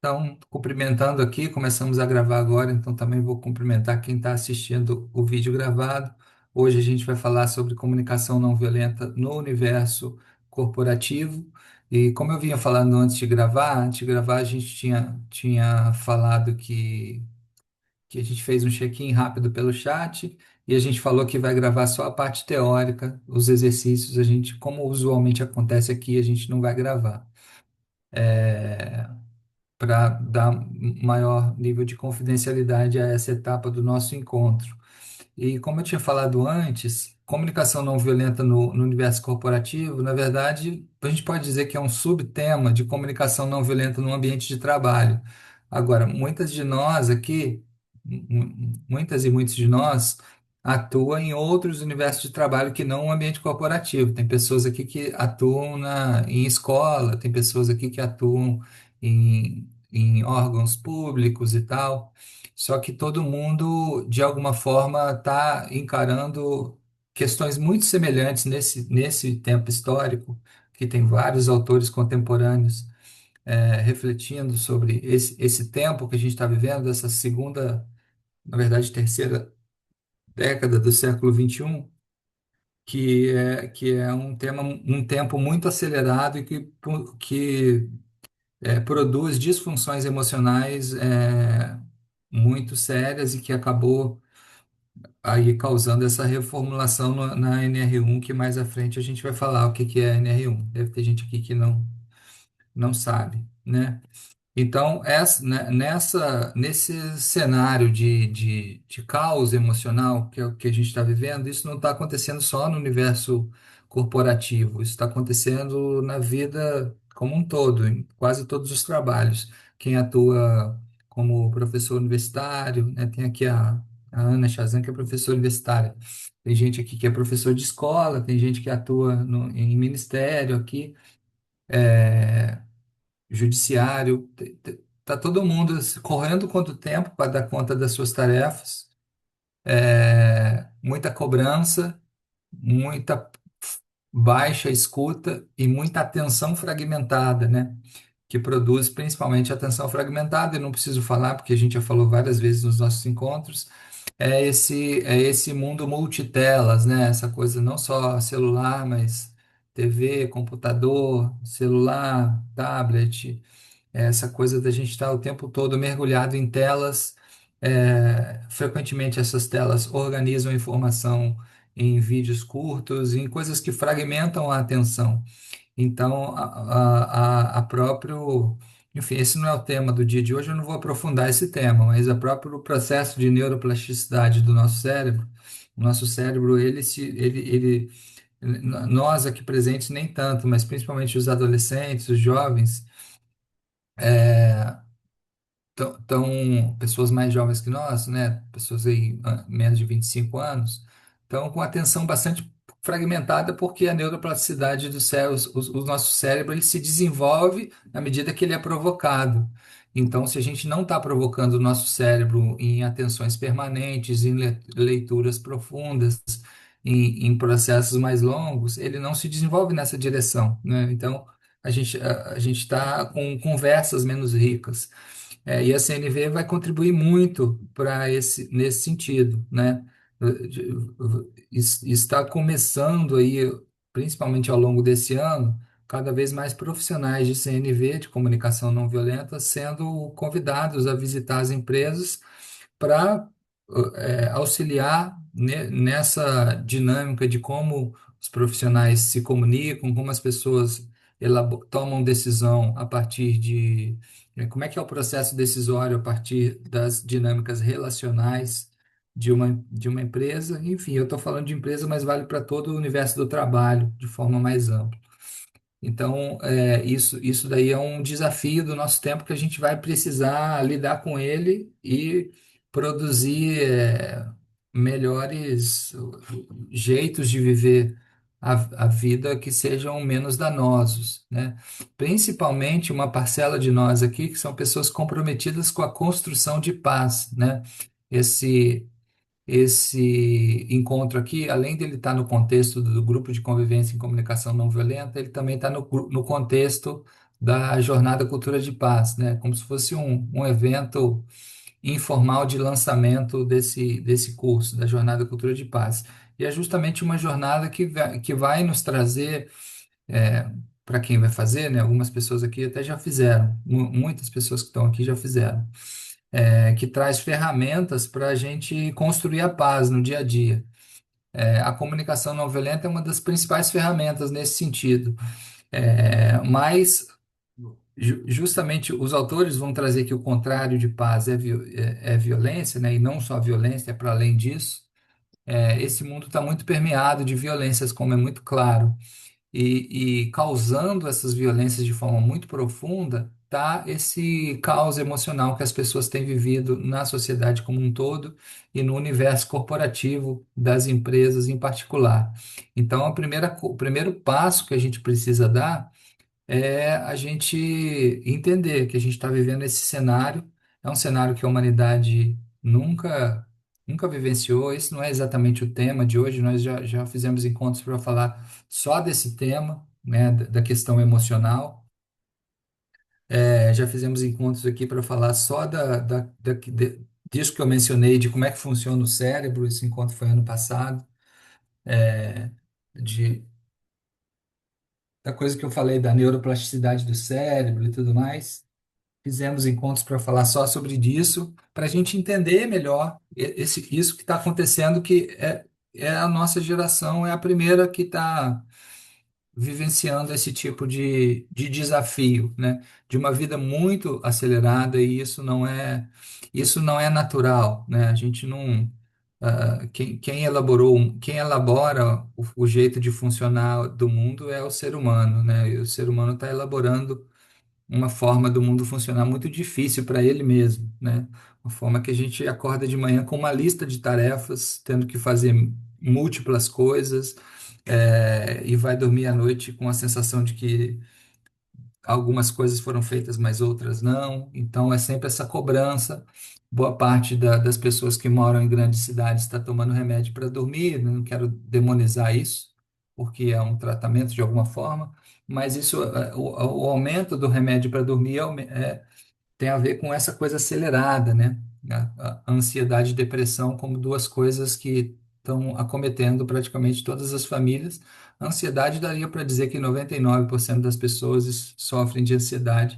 Então, cumprimentando aqui, começamos a gravar agora, então também vou cumprimentar quem está assistindo o vídeo gravado. Hoje a gente vai falar sobre comunicação não violenta no universo corporativo. E como eu vinha falando antes de gravar a gente tinha falado que a gente fez um check-in rápido pelo chat e a gente falou que vai gravar só a parte teórica, os exercícios, a gente, como usualmente acontece aqui, a gente não vai gravar para dar maior nível de confidencialidade a essa etapa do nosso encontro. E como eu tinha falado antes, comunicação não violenta no universo corporativo, na verdade, a gente pode dizer que é um subtema de comunicação não violenta no ambiente de trabalho. Agora, muitas de nós aqui, muitas e muitos de nós, atuam em outros universos de trabalho que não o ambiente corporativo. Tem pessoas aqui que atuam em escola, tem pessoas aqui que atuam em órgãos públicos e tal. Só que todo mundo, de alguma forma, está encarando questões muito semelhantes nesse tempo histórico, que tem vários autores contemporâneos refletindo sobre esse tempo que a gente está vivendo, essa segunda, na verdade, terceira década do século XXI, que é um tempo muito acelerado e que produz disfunções emocionais muito sérias e que acabou aí causando essa reformulação na NR1, que mais à frente a gente vai falar o que que é NR1. Deve ter gente aqui que não sabe, né? Então, nesse cenário de caos emocional, que é o que a gente está vivendo, isso não está acontecendo só no universo corporativo, isso está acontecendo na vida como um todo, em quase todos os trabalhos. Quem atua como professor universitário, né, tem aqui a Ana Chazan, que é professora universitária. Tem gente aqui que é professor de escola, tem gente que atua em ministério aqui. Judiciário, tá todo mundo correndo contra o tempo para dar conta das suas tarefas, muita cobrança, muita baixa escuta e muita atenção fragmentada, né? Que produz principalmente atenção fragmentada, e não preciso falar, porque a gente já falou várias vezes nos nossos encontros, é esse mundo multitelas, né? Essa coisa não só celular, mas TV, computador, celular, tablet, essa coisa da gente estar o tempo todo mergulhado em telas. Frequentemente essas telas organizam informação em vídeos curtos, em coisas que fragmentam a atenção. Então, a próprio, enfim, esse não é o tema do dia de hoje, eu não vou aprofundar esse tema, mas o próprio processo de neuroplasticidade do nosso cérebro, o nosso cérebro, nós aqui presentes nem tanto, mas principalmente os adolescentes, os jovens, pessoas mais jovens que nós, né, pessoas aí menos de 25 anos, estão com atenção bastante fragmentada porque a neuroplasticidade do cérebro, o nosso cérebro, ele se desenvolve na medida que ele é provocado. Então, se a gente não está provocando o nosso cérebro em atenções permanentes, em leituras profundas, em processos mais longos, ele não se desenvolve nessa direção, né? Então, a gente está com conversas menos ricas. E a CNV vai contribuir muito para nesse sentido, né? Está começando aí, principalmente ao longo desse ano, cada vez mais profissionais de CNV, de comunicação não violenta, sendo convidados a visitar as empresas para auxiliar nessa dinâmica de como os profissionais se comunicam, como as pessoas tomam decisão a partir como é que é o processo decisório a partir das dinâmicas relacionais de uma empresa. Enfim, eu estou falando de empresa, mas vale para todo o universo do trabalho de forma mais ampla. Então, isso daí é um desafio do nosso tempo que a gente vai precisar lidar com ele e produzir melhores jeitos de viver a vida que sejam menos danosos, né? Principalmente uma parcela de nós aqui que são pessoas comprometidas com a construção de paz, né? Esse esse encontro aqui, além dele estar no contexto do grupo de convivência em comunicação não violenta, ele também está no contexto da Jornada Cultura de Paz, né? Como se fosse um evento informal de lançamento desse curso, da Jornada Cultura de Paz. E é justamente uma jornada que vai nos trazer, para quem vai fazer, né? Algumas pessoas aqui até já fizeram, muitas pessoas que estão aqui já fizeram, que traz ferramentas para a gente construir a paz no dia a dia. A comunicação não violenta é uma das principais ferramentas nesse sentido. Mas justamente os autores vão trazer que o contrário de paz é violência, né? E não só violência, é para além disso. Esse mundo está muito permeado de violências, como é muito claro. E causando essas violências de forma muito profunda, tá esse caos emocional que as pessoas têm vivido na sociedade como um todo e no universo corporativo das empresas em particular. Então, o primeiro passo que a gente precisa dar é a gente entender que a gente está vivendo esse cenário, é um cenário que a humanidade nunca vivenciou. Esse não é exatamente o tema de hoje, nós já fizemos encontros para falar só desse tema, né, da questão emocional. Já fizemos encontros aqui para falar só disso que eu mencionei, de como é que funciona o cérebro. Esse encontro foi ano passado, é, de, da coisa que eu falei da neuroplasticidade do cérebro e tudo mais. Fizemos encontros para falar só sobre isso, para a gente entender melhor isso que está acontecendo, é a nossa geração, é a primeira que está vivenciando esse tipo de desafio, né? De uma vida muito acelerada, e isso não é natural, né? A gente não. Quem elabora o jeito de funcionar do mundo é o ser humano, né? E o ser humano está elaborando uma forma do mundo funcionar muito difícil para ele mesmo, né? Uma forma que a gente acorda de manhã com uma lista de tarefas, tendo que fazer múltiplas coisas, e vai dormir à noite com a sensação de que algumas coisas foram feitas, mas outras não. Então é sempre essa cobrança. Boa parte das pessoas que moram em grandes cidades está tomando remédio para dormir. Não quero demonizar isso, porque é um tratamento de alguma forma, mas isso, o aumento do remédio para dormir tem a ver com essa coisa acelerada, né? A ansiedade e depressão como duas coisas que estão acometendo praticamente todas as famílias. A ansiedade daria para dizer que 99% das pessoas sofrem de ansiedade,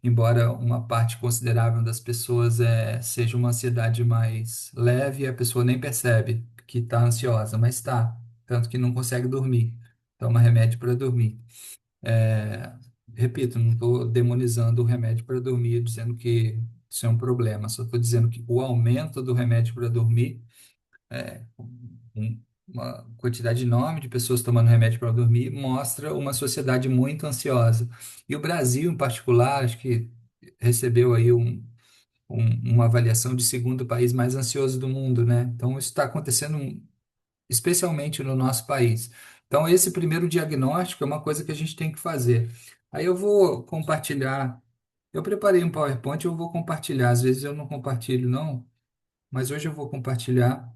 embora uma parte considerável das pessoas seja uma ansiedade mais leve, a pessoa nem percebe que está ansiosa, mas está, tanto que não consegue dormir. Toma remédio para dormir. É, repito, não estou demonizando o remédio para dormir, dizendo que isso é um problema. Só estou dizendo que o aumento do remédio para dormir, uma quantidade enorme de pessoas tomando remédio para dormir, mostra uma sociedade muito ansiosa. E o Brasil, em particular, acho que recebeu aí uma avaliação de segundo país mais ansioso do mundo, né? Então, isso está acontecendo especialmente no nosso país. Então, esse primeiro diagnóstico é uma coisa que a gente tem que fazer. Aí eu vou compartilhar. Eu preparei um PowerPoint, eu vou compartilhar. Às vezes eu não compartilho, não, mas hoje eu vou compartilhar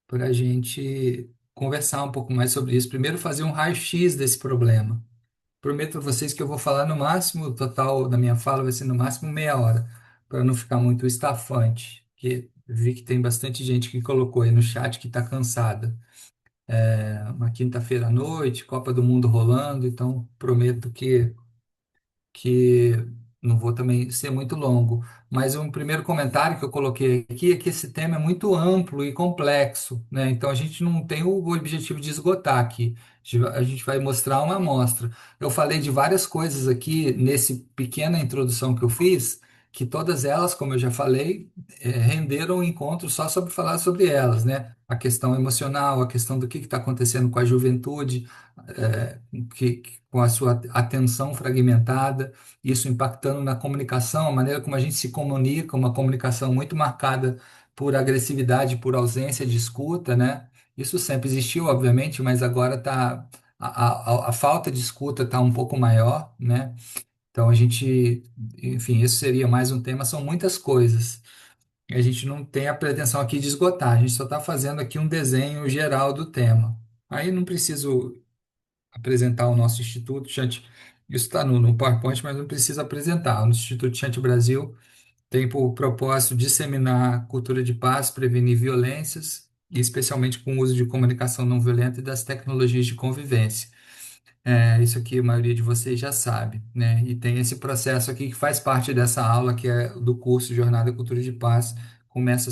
para a gente conversar um pouco mais sobre isso. Primeiro, fazer um raio-x desse problema. Prometo a vocês que eu vou falar no máximo, o total da minha fala vai ser no máximo meia hora, para não ficar muito estafante, porque vi que tem bastante gente que colocou aí no chat que está cansada. Uma quinta-feira à noite, Copa do Mundo rolando, então prometo que não vou também ser muito longo. Mas um primeiro comentário que eu coloquei aqui é que esse tema é muito amplo e complexo, né? Então a gente não tem o objetivo de esgotar aqui. A gente vai mostrar uma amostra. Eu falei de várias coisas aqui nesse pequena introdução que eu fiz, que todas elas, como eu já falei, renderam um encontro só sobre falar sobre elas, né? A questão emocional, a questão do que está acontecendo com a juventude, é, com a sua atenção fragmentada, isso impactando na comunicação, a maneira como a gente se comunica, uma comunicação muito marcada por agressividade, por ausência de escuta, né? Isso sempre existiu, obviamente, mas agora tá, a falta de escuta está um pouco maior, né? Então a gente, enfim, isso seria mais um tema, são muitas coisas. A gente não tem a pretensão aqui de esgotar, a gente só está fazendo aqui um desenho geral do tema. Aí não preciso apresentar o nosso Instituto Chante. Isso está no PowerPoint, mas não precisa apresentar. O Instituto Chante Brasil tem por propósito disseminar cultura de paz, prevenir violências, e especialmente com o uso de comunicação não violenta e das tecnologias de convivência. Isso aqui a maioria de vocês já sabe, né? E tem esse processo aqui que faz parte dessa aula, que é do curso Jornada Cultura de Paz, começa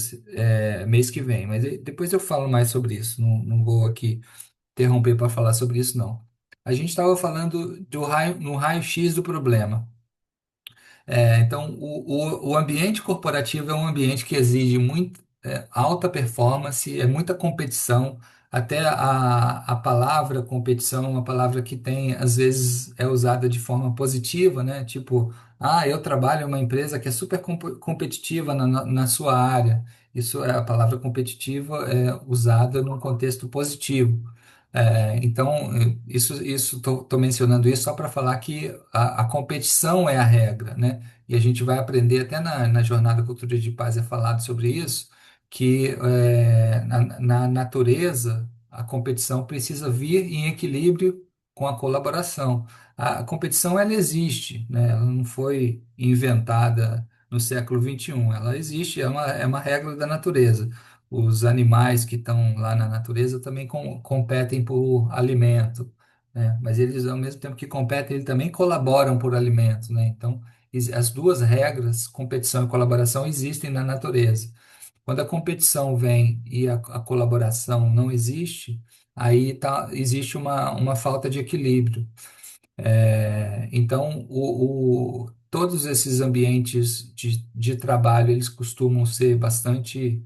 mês que vem. Mas depois eu falo mais sobre isso, não vou aqui interromper para falar sobre isso, não. A gente estava falando no raio-x do problema. Então, o ambiente corporativo é um ambiente que exige muito, alta performance, é muita competição. Até a palavra competição é uma palavra que tem, às vezes, é usada de forma positiva, né? Tipo, eu trabalho em uma empresa que é super competitiva na sua área. Isso é a palavra competitiva é usada num contexto positivo. Então, isso estou mencionando isso só para falar que a competição é a regra, né? E a gente vai aprender até na Jornada Cultura de Paz é falado sobre isso, que na natureza a competição precisa vir em equilíbrio com a colaboração. A competição ela existe, né? Ela não foi inventada no século XXI, ela existe, é uma regra da natureza. Os animais que estão lá na natureza também competem por alimento, né? Mas eles, ao mesmo tempo que competem, eles também colaboram por alimento, né? Então, as duas regras, competição e colaboração, existem na natureza. Quando a competição vem e a colaboração não existe, aí existe uma falta de equilíbrio. Então, todos esses ambientes de trabalho, eles costumam ser bastante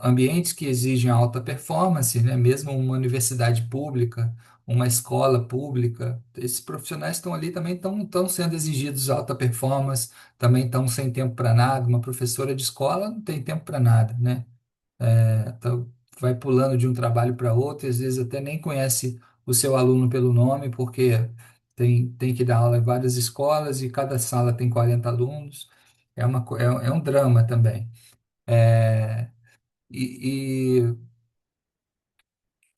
ambientes que exigem alta performance, né? Mesmo uma universidade pública, uma escola pública, esses profissionais estão ali também estão sendo exigidos alta performance, também estão sem tempo para nada. Uma professora de escola não tem tempo para nada, né? Então, vai pulando de um trabalho para outro, e às vezes até nem conhece o seu aluno pelo nome, porque tem que dar aula em várias escolas e cada sala tem 40 alunos. É um drama também. É, e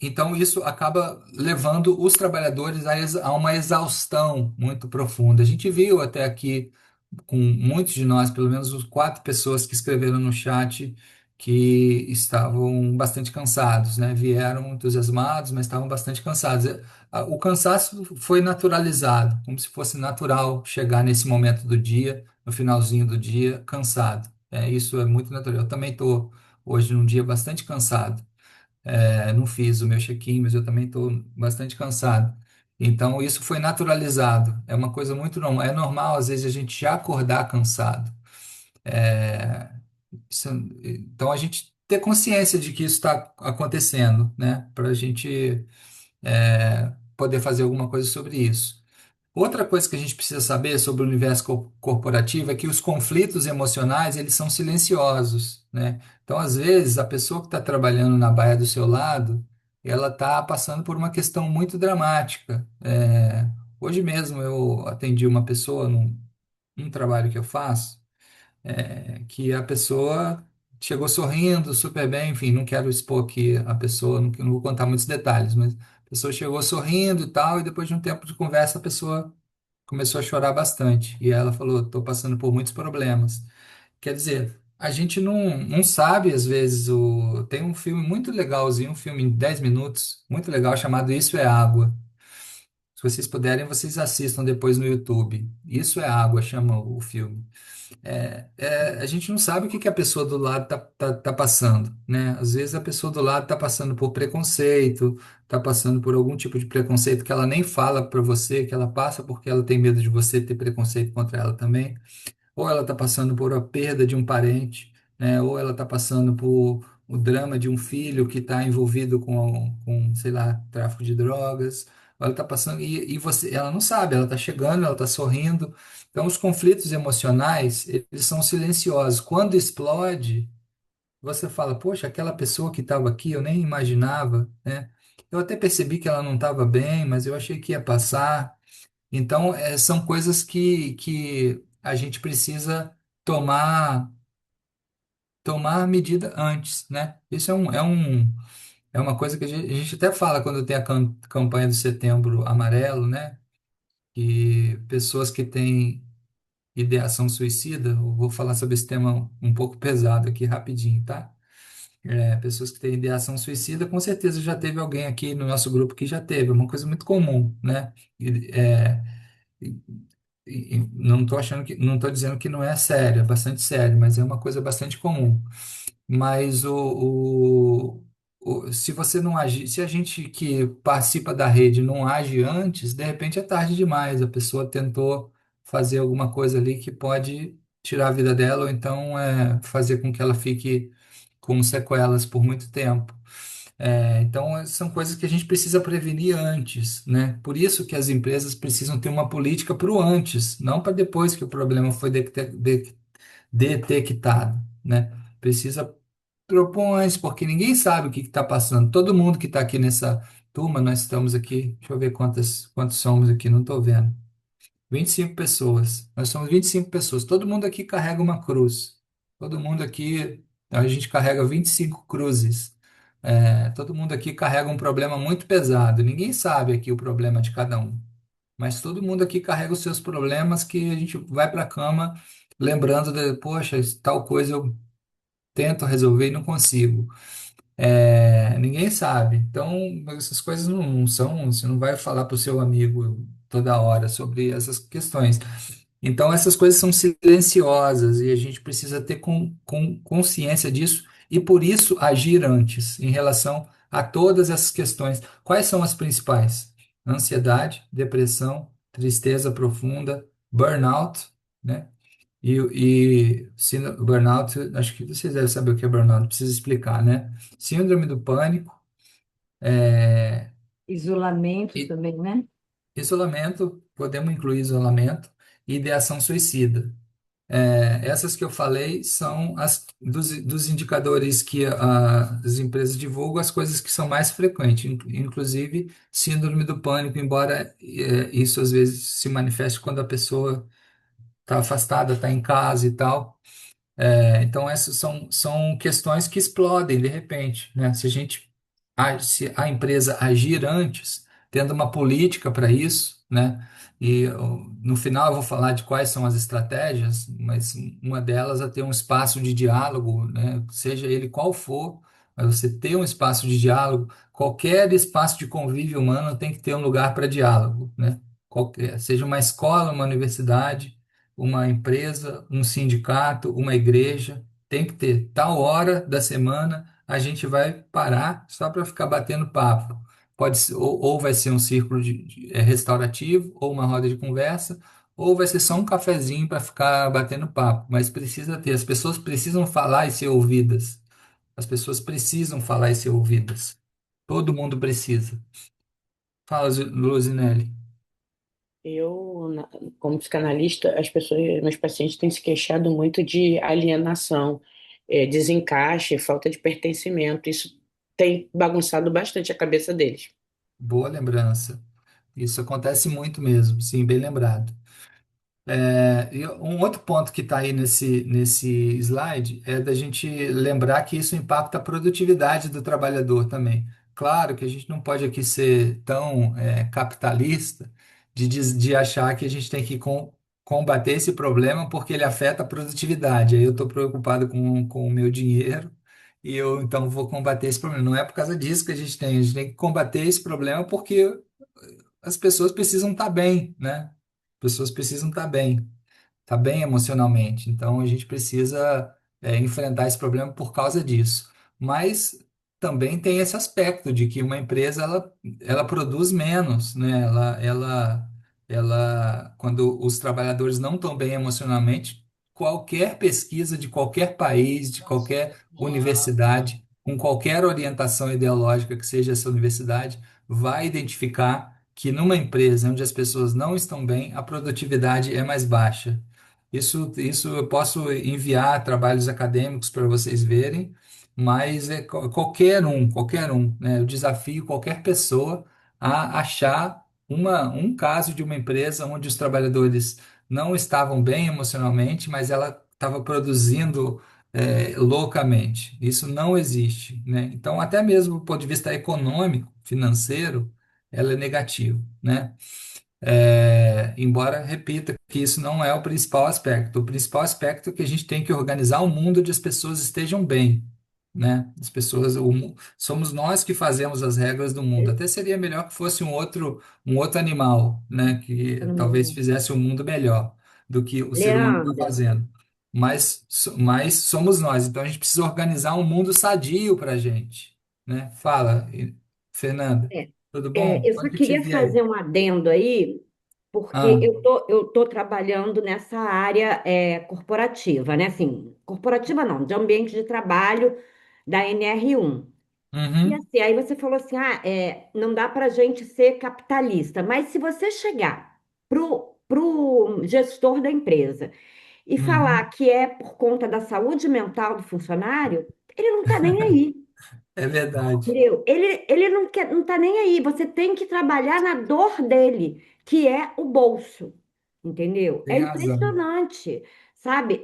então isso acaba levando os trabalhadores a uma exaustão muito profunda. A gente viu até aqui com muitos de nós, pelo menos os quatro pessoas que escreveram no chat, que estavam bastante cansados, né? Vieram entusiasmados, mas estavam bastante cansados. O cansaço foi naturalizado, como se fosse natural chegar nesse momento do dia, no finalzinho do dia, cansado. Isso é muito natural. Eu também estou hoje num dia bastante cansado. Não fiz o meu check-in, mas eu também estou bastante cansado. Então, isso foi naturalizado. É uma coisa muito normal. É normal, às vezes, a gente já acordar cansado. É, então, a gente ter consciência de que isso está acontecendo, né? Para a gente poder fazer alguma coisa sobre isso. Outra coisa que a gente precisa saber sobre o universo corporativo é que os conflitos emocionais, eles são silenciosos, né? Então, às vezes, a pessoa que está trabalhando na baia do seu lado, ela está passando por uma questão muito dramática. Hoje mesmo eu atendi uma pessoa num trabalho que eu faço, que a pessoa chegou sorrindo super bem, enfim, não quero expor aqui a pessoa, não vou contar muitos detalhes, mas a pessoa chegou sorrindo e tal, e depois de um tempo de conversa, a pessoa começou a chorar bastante. E ela falou: estou passando por muitos problemas. Quer dizer, a gente não sabe, às vezes, tem um filme muito legalzinho, um filme em 10 minutos, muito legal, chamado Isso é Água. Se vocês puderem, vocês assistam depois no YouTube. Isso é Água, chama o filme. A gente não sabe o que que a pessoa do lado tá passando, né? Às vezes a pessoa do lado tá passando por preconceito, tá passando por algum tipo de preconceito que ela nem fala para você, que ela passa porque ela tem medo de você ter preconceito contra ela também, ou ela está passando por a perda de um parente, né? Ou ela está passando por o drama de um filho que está envolvido sei lá, tráfico de drogas, ou ela está passando, e ela não sabe, ela está chegando, ela está sorrindo. Então, os conflitos emocionais, eles são silenciosos. Quando explode, você fala: poxa, aquela pessoa que estava aqui, eu nem imaginava, né? Eu até percebi que ela não estava bem, mas eu achei que ia passar. Então, são coisas que a gente precisa tomar, tomar medida antes, né? Isso é um é uma coisa que a gente até fala quando tem a campanha do Setembro Amarelo, né? Que pessoas que têm ideação suicida, eu vou falar sobre esse tema um pouco pesado aqui rapidinho, tá? Pessoas que têm ideação suicida, com certeza já teve alguém aqui no nosso grupo que já teve, é uma coisa muito comum, né? E- não estou achando que, não estou dizendo que não é sério, é bastante sério, mas é uma coisa bastante comum. Mas se você não agir, se a gente que participa da rede não age antes, de repente é tarde demais. A pessoa tentou fazer alguma coisa ali que pode tirar a vida dela, ou então fazer com que ela fique com sequelas por muito tempo. Então, são coisas que a gente precisa prevenir antes, né? Por isso que as empresas precisam ter uma política para o antes, não para depois que o problema foi detectado, né? Precisa propor antes, porque ninguém sabe o que está passando. Todo mundo que está aqui nessa turma, nós estamos aqui, deixa eu ver quantos somos aqui, não estou vendo. 25 pessoas. Nós somos 25 pessoas. Todo mundo aqui carrega uma cruz. Todo mundo aqui, a gente carrega 25 cruzes. Todo mundo aqui carrega um problema muito pesado. Ninguém sabe aqui o problema de cada um. Mas todo mundo aqui carrega os seus problemas que a gente vai para a cama lembrando de, poxa, tal coisa eu tento resolver e não consigo. Ninguém sabe. Então, essas coisas não são, você não vai falar para o seu amigo toda hora sobre essas questões. Então, essas coisas são silenciosas e a gente precisa ter com consciência disso e, por isso, agir antes em relação a todas essas questões. Quais são as principais? Ansiedade, depressão, tristeza profunda, burnout, né? Burnout, acho que vocês devem saber o que é burnout, não precisa explicar, né? Síndrome do pânico, é, Isolamento e também, né? isolamento, podemos incluir isolamento, e ideação suicida. Essas que eu falei são as dos indicadores que as empresas divulgam, as coisas que são mais frequentes, inclusive síndrome do pânico, embora isso às vezes se manifeste quando a pessoa está afastada, está em casa e tal. Então, essas são questões que explodem de repente, né? Se a empresa agir antes, tendo uma política para isso, né? No final eu vou falar de quais são as estratégias, mas uma delas é ter um espaço de diálogo, né? Seja ele qual for, mas você ter um espaço de diálogo, qualquer espaço de convívio humano tem que ter um lugar para diálogo, né? Seja uma escola, uma universidade, uma empresa, um sindicato, uma igreja, tem que ter tal hora da semana a gente vai parar só para ficar batendo papo. Pode ser, ou vai ser um círculo restaurativo, ou uma roda de conversa, ou vai ser só um cafezinho para ficar batendo papo. Mas precisa ter, as pessoas precisam falar e ser ouvidas. As pessoas precisam falar e ser ouvidas. Todo mundo precisa. Fala, Luzinelli. Como psicanalista, as pessoas, meus pacientes têm se queixado muito de alienação, desencaixe, falta de pertencimento. Isso tem bagunçado bastante a cabeça deles. Boa lembrança. Isso acontece muito mesmo, sim, bem lembrado. E um outro ponto que está aí nesse slide é da gente lembrar que isso impacta a produtividade do trabalhador também. Claro que a gente não pode aqui ser tão capitalista de achar que a gente tem que combater esse problema porque ele afeta a produtividade. Aí eu estou preocupado com o meu dinheiro e eu então vou combater esse problema. Não é por causa disso que a gente tem que combater esse problema porque as pessoas precisam estar bem, né? As pessoas precisam estar bem, tá bem emocionalmente. Então a gente precisa enfrentar esse problema por causa disso. Mas também tem esse aspecto de que uma empresa ela produz menos, né? Quando os trabalhadores não estão bem emocionalmente, qualquer pesquisa de qualquer país, de qualquer universidade, com qualquer orientação ideológica que seja essa universidade, vai identificar que numa empresa onde as pessoas não estão bem, a produtividade é mais baixa. Isso eu posso enviar trabalhos acadêmicos para vocês verem, mas qualquer um, né? Eu desafio qualquer pessoa a achar um caso de uma empresa onde os trabalhadores não estavam bem emocionalmente, mas ela estava produzindo loucamente. Isso não existe, né? Então, até mesmo do ponto de vista econômico, financeiro, ela é negativa, né? Embora repita que isso não é o principal aspecto. O principal aspecto é que a gente tem que organizar um mundo onde as pessoas estejam bem, né? As pessoas, somos nós que fazemos as regras do mundo. Até seria melhor que fosse um outro animal, né? Que talvez Hum. fizesse um mundo melhor do que o ser humano está Leandro, fazendo. Mas somos nós. Então a gente precisa organizar um mundo sadio para a gente, né? Fala, Fernanda. é, Tudo bom? eu só Pode te queria ver aí. fazer um adendo aí, porque Ah, eu tô trabalhando nessa área corporativa, né? Assim, corporativa não, de ambiente de trabalho da NR1. E uhum, assim, aí você falou assim, não dá para a gente ser capitalista, mas se você chegar pro gestor da empresa e falar uhum. que é por conta da saúde mental do funcionário, ele não está nem aí. É verdade. Entendeu? Ele não quer, não tá nem aí. Você tem que trabalhar na dor dele, que é o bolso. Entendeu? É Tem razão. impressionante, sabe?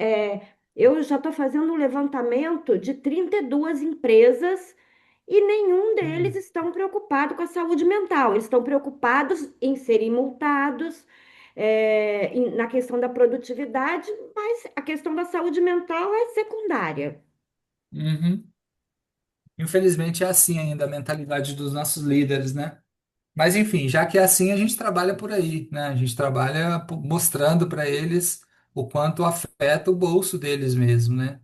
Eu já estou fazendo um levantamento de 32 empresas e nenhum deles Hum. estão preocupado com a saúde mental. Eles estão preocupados em serem multados, na questão da produtividade, mas a questão da saúde mental é secundária. Uhum. Infelizmente é assim ainda a mentalidade dos nossos líderes, né? Mas enfim, já que é assim, a gente trabalha por aí, né? A gente trabalha mostrando para eles o quanto afeta o bolso deles mesmo, né?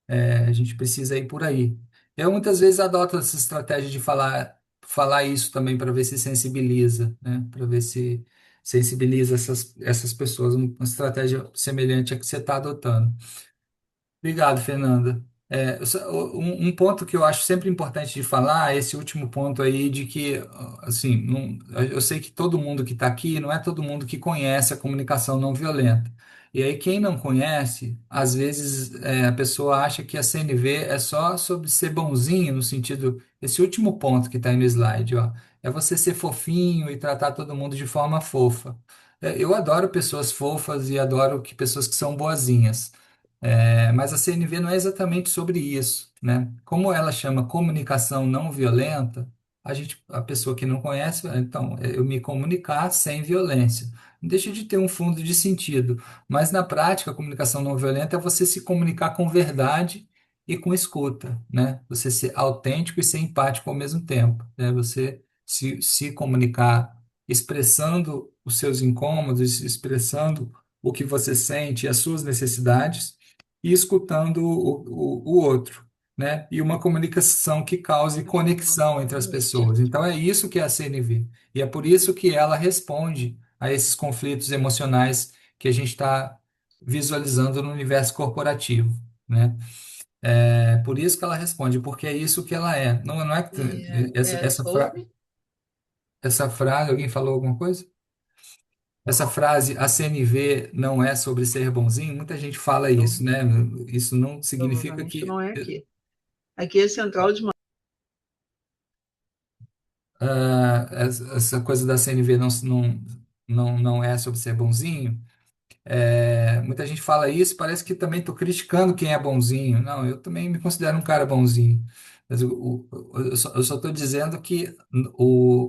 A gente precisa ir por aí. Eu muitas vezes adoto essa estratégia de falar isso também para ver se sensibiliza, né? Para ver se sensibiliza essas pessoas, uma estratégia semelhante à que você está adotando. Obrigado, Fernanda. Um ponto que eu acho sempre importante de falar é esse último ponto aí de que, assim, eu sei que todo mundo que está aqui, não é todo mundo que conhece a comunicação não violenta. E aí, quem não conhece, às vezes a pessoa acha que a CNV é só sobre ser bonzinho, no sentido, esse último ponto que está aí no slide, ó, é você ser fofinho e tratar todo mundo de forma fofa. Eu adoro pessoas fofas e adoro pessoas que são boazinhas. Mas a CNV não é exatamente sobre isso, né? Como ela chama comunicação não violenta, a pessoa que não conhece, então, eu me comunicar sem violência. Não deixa de ter um fundo de sentido, mas na prática, a comunicação não violenta é você se comunicar com verdade e com escuta, né? Você ser autêntico e ser empático ao mesmo tempo, né? Você se comunicar expressando os seus incômodos, expressando o que você sente e as suas necessidades e escutando o outro, né? E uma comunicação que cause conexão entre as pessoas. Então é isso que é a CNV. E é por isso que ela responde a esses conflitos emocionais que a gente está visualizando no universo corporativo, né? É por isso que ela responde, porque é isso que ela é. Não é que essa frase, alguém falou alguma coisa? Essa frase, a CNV não é sobre ser bonzinho, muita gente fala isso, né? Isso não significa que essa coisa da CNV não é sobre ser bonzinho. Muita gente fala isso, parece que também estou criticando quem é bonzinho. Não, eu também me considero um cara bonzinho. Mas eu só estou dizendo que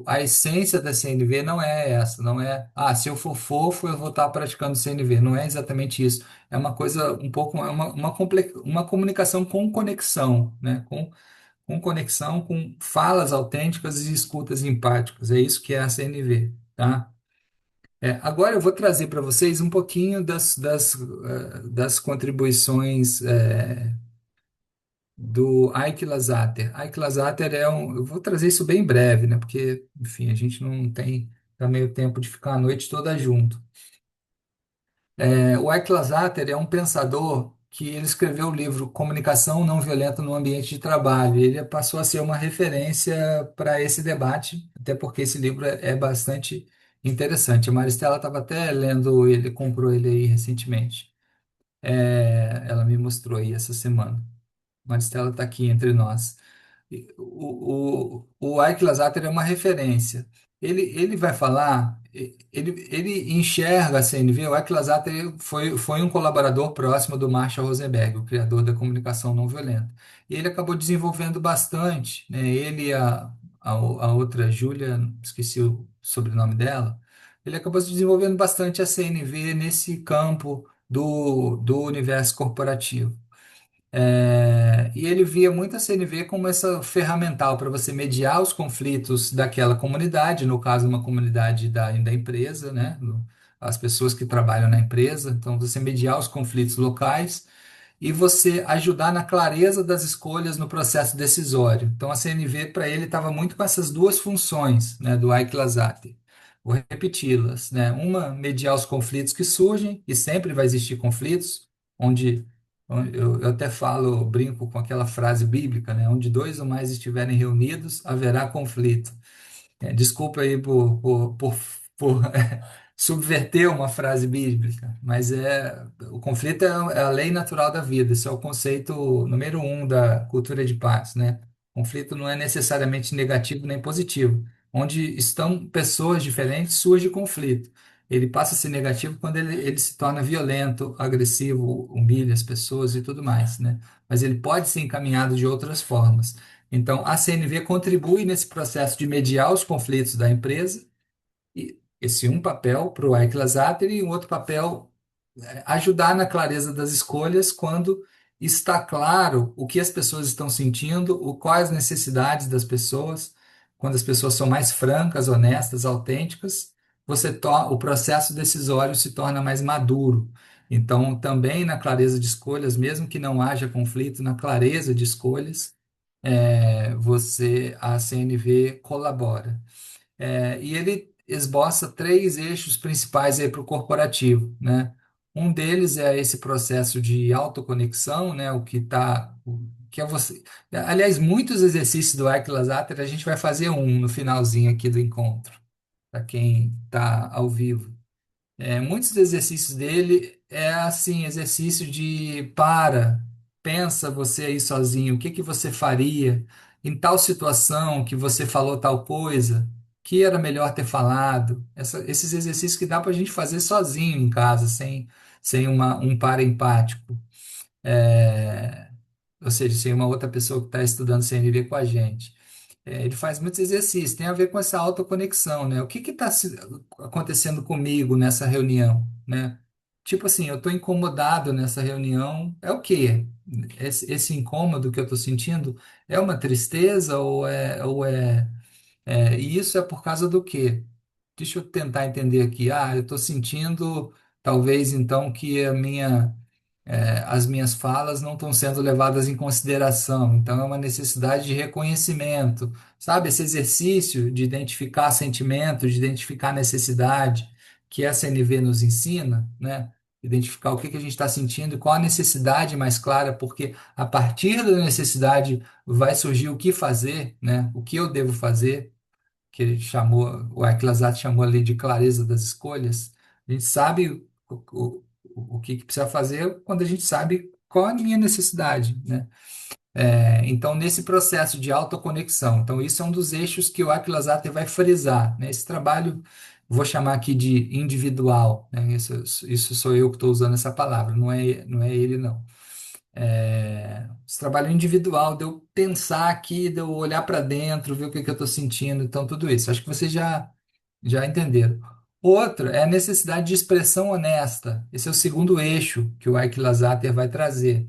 a essência da CNV não é essa, não é, se eu for fofo, eu vou estar praticando CNV. Não é exatamente isso. É uma coisa um pouco, uma comunicação com conexão, né? Com conexão, com falas autênticas e escutas empáticas. É isso que é a CNV, tá? Agora eu vou trazer para vocês um pouquinho das contribuições do Ike Lazater. Ike Lazater eu vou trazer isso bem breve, né? Porque, enfim, a gente não tem também o tempo de ficar a noite toda junto. O Ike Lazater é um pensador que ele escreveu o livro Comunicação Não Violenta no Ambiente de Trabalho. Ele passou a ser uma referência para esse debate, até porque esse livro é bastante interessante. A Maristela estava até lendo ele, comprou ele aí recentemente. Ela me mostrou aí essa semana. Maristela está aqui entre nós. O Ike Lazater é uma referência. ele vai falar, ele enxerga a CNV, o Equilazater foi um colaborador próximo do Marshall Rosenberg, o criador da comunicação não violenta. E ele acabou desenvolvendo bastante, né? Ele e a outra, Júlia, esqueci o sobrenome dela, ele acabou se desenvolvendo bastante a CNV nesse campo do universo corporativo. E ele via muito a CNV como essa ferramental para você mediar os conflitos daquela comunidade, no caso, uma comunidade da empresa, né? As pessoas que trabalham na empresa. Então, você mediar os conflitos locais e você ajudar na clareza das escolhas no processo decisório. Então, a CNV, para ele, estava muito com essas duas funções, né, do Ike Lazate. Vou repeti-las, né? Uma, mediar os conflitos que surgem, e sempre vai existir conflitos, onde eu até falo, brinco com aquela frase bíblica, né? Onde dois ou mais estiverem reunidos, haverá conflito. Desculpa aí por subverter uma frase bíblica, mas o conflito é a lei natural da vida. Esse é o conceito número um da cultura de paz, né? Conflito não é necessariamente negativo nem positivo. Onde estão pessoas diferentes, surge conflito. Ele passa a ser negativo quando ele se torna violento, agressivo, humilha as pessoas e tudo mais, né? Mas ele pode ser encaminhado de outras formas. Então, a CNV contribui nesse processo de mediar os conflitos da empresa, e esse um papel para o Ike Lazater e um outro papel ajudar na clareza das escolhas quando está claro o que as pessoas estão sentindo, quais as necessidades das pessoas, quando as pessoas são mais francas, honestas, autênticas, o processo decisório se torna mais maduro. Então, também na clareza de escolhas, mesmo que não haja conflito, na clareza de escolhas, a CNV colabora. E ele esboça três eixos principais para o corporativo, né? Um deles é esse processo de autoconexão, né? Que é você. Aliás, muitos exercícios do Equilazater a gente vai fazer um no finalzinho aqui do encontro, para quem está ao vivo. Muitos dos exercícios dele é assim, exercício de pensa você aí sozinho, o que que você faria em tal situação que você falou tal coisa, que era melhor ter falado. Esses exercícios que dá para a gente fazer sozinho em casa, sem um par empático. É, ou seja, sem uma outra pessoa que está estudando CNV com a gente. Ele faz muitos exercícios, tem a ver com essa autoconexão, né? O que está acontecendo comigo nessa reunião, né? Tipo assim, eu estou incomodado nessa reunião, é o quê? Esse incômodo que eu estou sentindo é uma tristeza e isso é por causa do quê? Deixa eu tentar entender aqui. Ah, eu estou sentindo, talvez então, que as minhas falas não estão sendo levadas em consideração. Então, é uma necessidade de reconhecimento, sabe? Esse exercício de identificar sentimentos, de identificar necessidade, que a CNV nos ensina, né? Identificar o que que a gente está sentindo e qual a necessidade mais clara, porque a partir da necessidade vai surgir o que fazer, né? O que eu devo fazer, que ele chamou, o Aquilasat chamou ali de clareza das escolhas. A gente sabe o que precisa fazer quando a gente sabe qual a minha necessidade, né? Então, nesse processo de autoconexão, então isso é um dos eixos que o Aquilasat vai frisar, né? Esse trabalho, vou chamar aqui de individual, né? Isso sou eu que estou usando essa palavra, não é ele, não. Esse trabalho individual, de eu pensar aqui, de eu olhar para dentro, ver o que que eu estou sentindo, então tudo isso. Acho que vocês já entenderam. Outro é a necessidade de expressão honesta. Esse é o segundo eixo que o Ike Lazater vai trazer.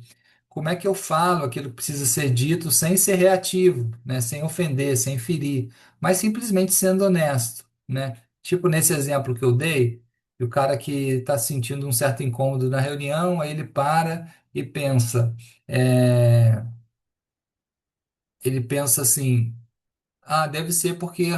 Como é que eu falo aquilo que precisa ser dito sem ser reativo, né? Sem ofender, sem ferir, mas simplesmente sendo honesto, né? Tipo nesse exemplo que eu dei, o cara que está sentindo um certo incômodo na reunião, aí ele para e pensa, é, ele pensa assim, deve ser porque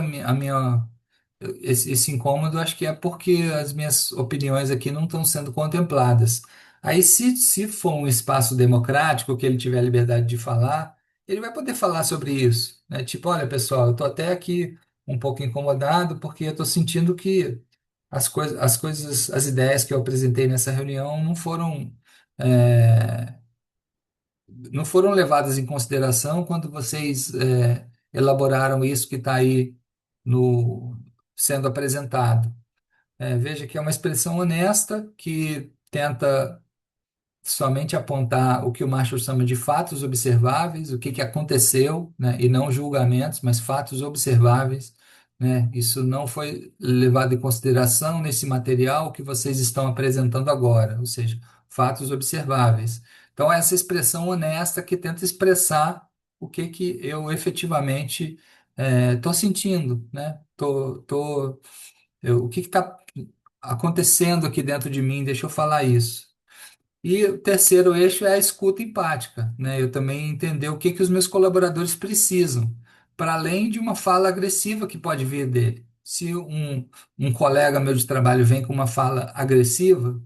esse incômodo acho que é porque as minhas opiniões aqui não estão sendo contempladas. Aí, se for um espaço democrático, que ele tiver a liberdade de falar, ele vai poder falar sobre isso, né? Tipo, olha, pessoal, eu estou até aqui um pouco incomodado porque eu estou sentindo que as ideias que eu apresentei nessa reunião é, não foram levadas em consideração quando vocês elaboraram isso que está aí sendo apresentado. Veja que é uma expressão honesta que tenta somente apontar o que o Marshall chama de fatos observáveis, o que que aconteceu, né, e não julgamentos, mas fatos observáveis, né? Isso não foi levado em consideração nesse material que vocês estão apresentando agora, ou seja, fatos observáveis. Então, essa expressão honesta que tenta expressar o que que eu efetivamente estou sentindo, né? O que está acontecendo aqui dentro de mim? Deixa eu falar isso. E o terceiro eixo é a escuta empática, né? Eu também entender o que que os meus colaboradores precisam, para além de uma fala agressiva que pode vir dele. Se um colega meu de trabalho vem com uma fala agressiva,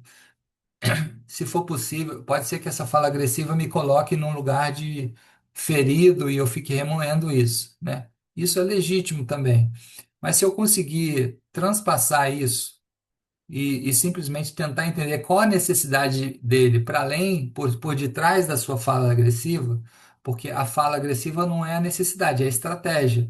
se for possível, pode ser que essa fala agressiva me coloque num lugar de ferido e eu fique remoendo isso, né? Isso é legítimo também. Mas se eu conseguir transpassar isso e simplesmente tentar entender qual a necessidade dele, para além, por detrás da sua fala agressiva, porque a fala agressiva não é a necessidade, é a estratégia.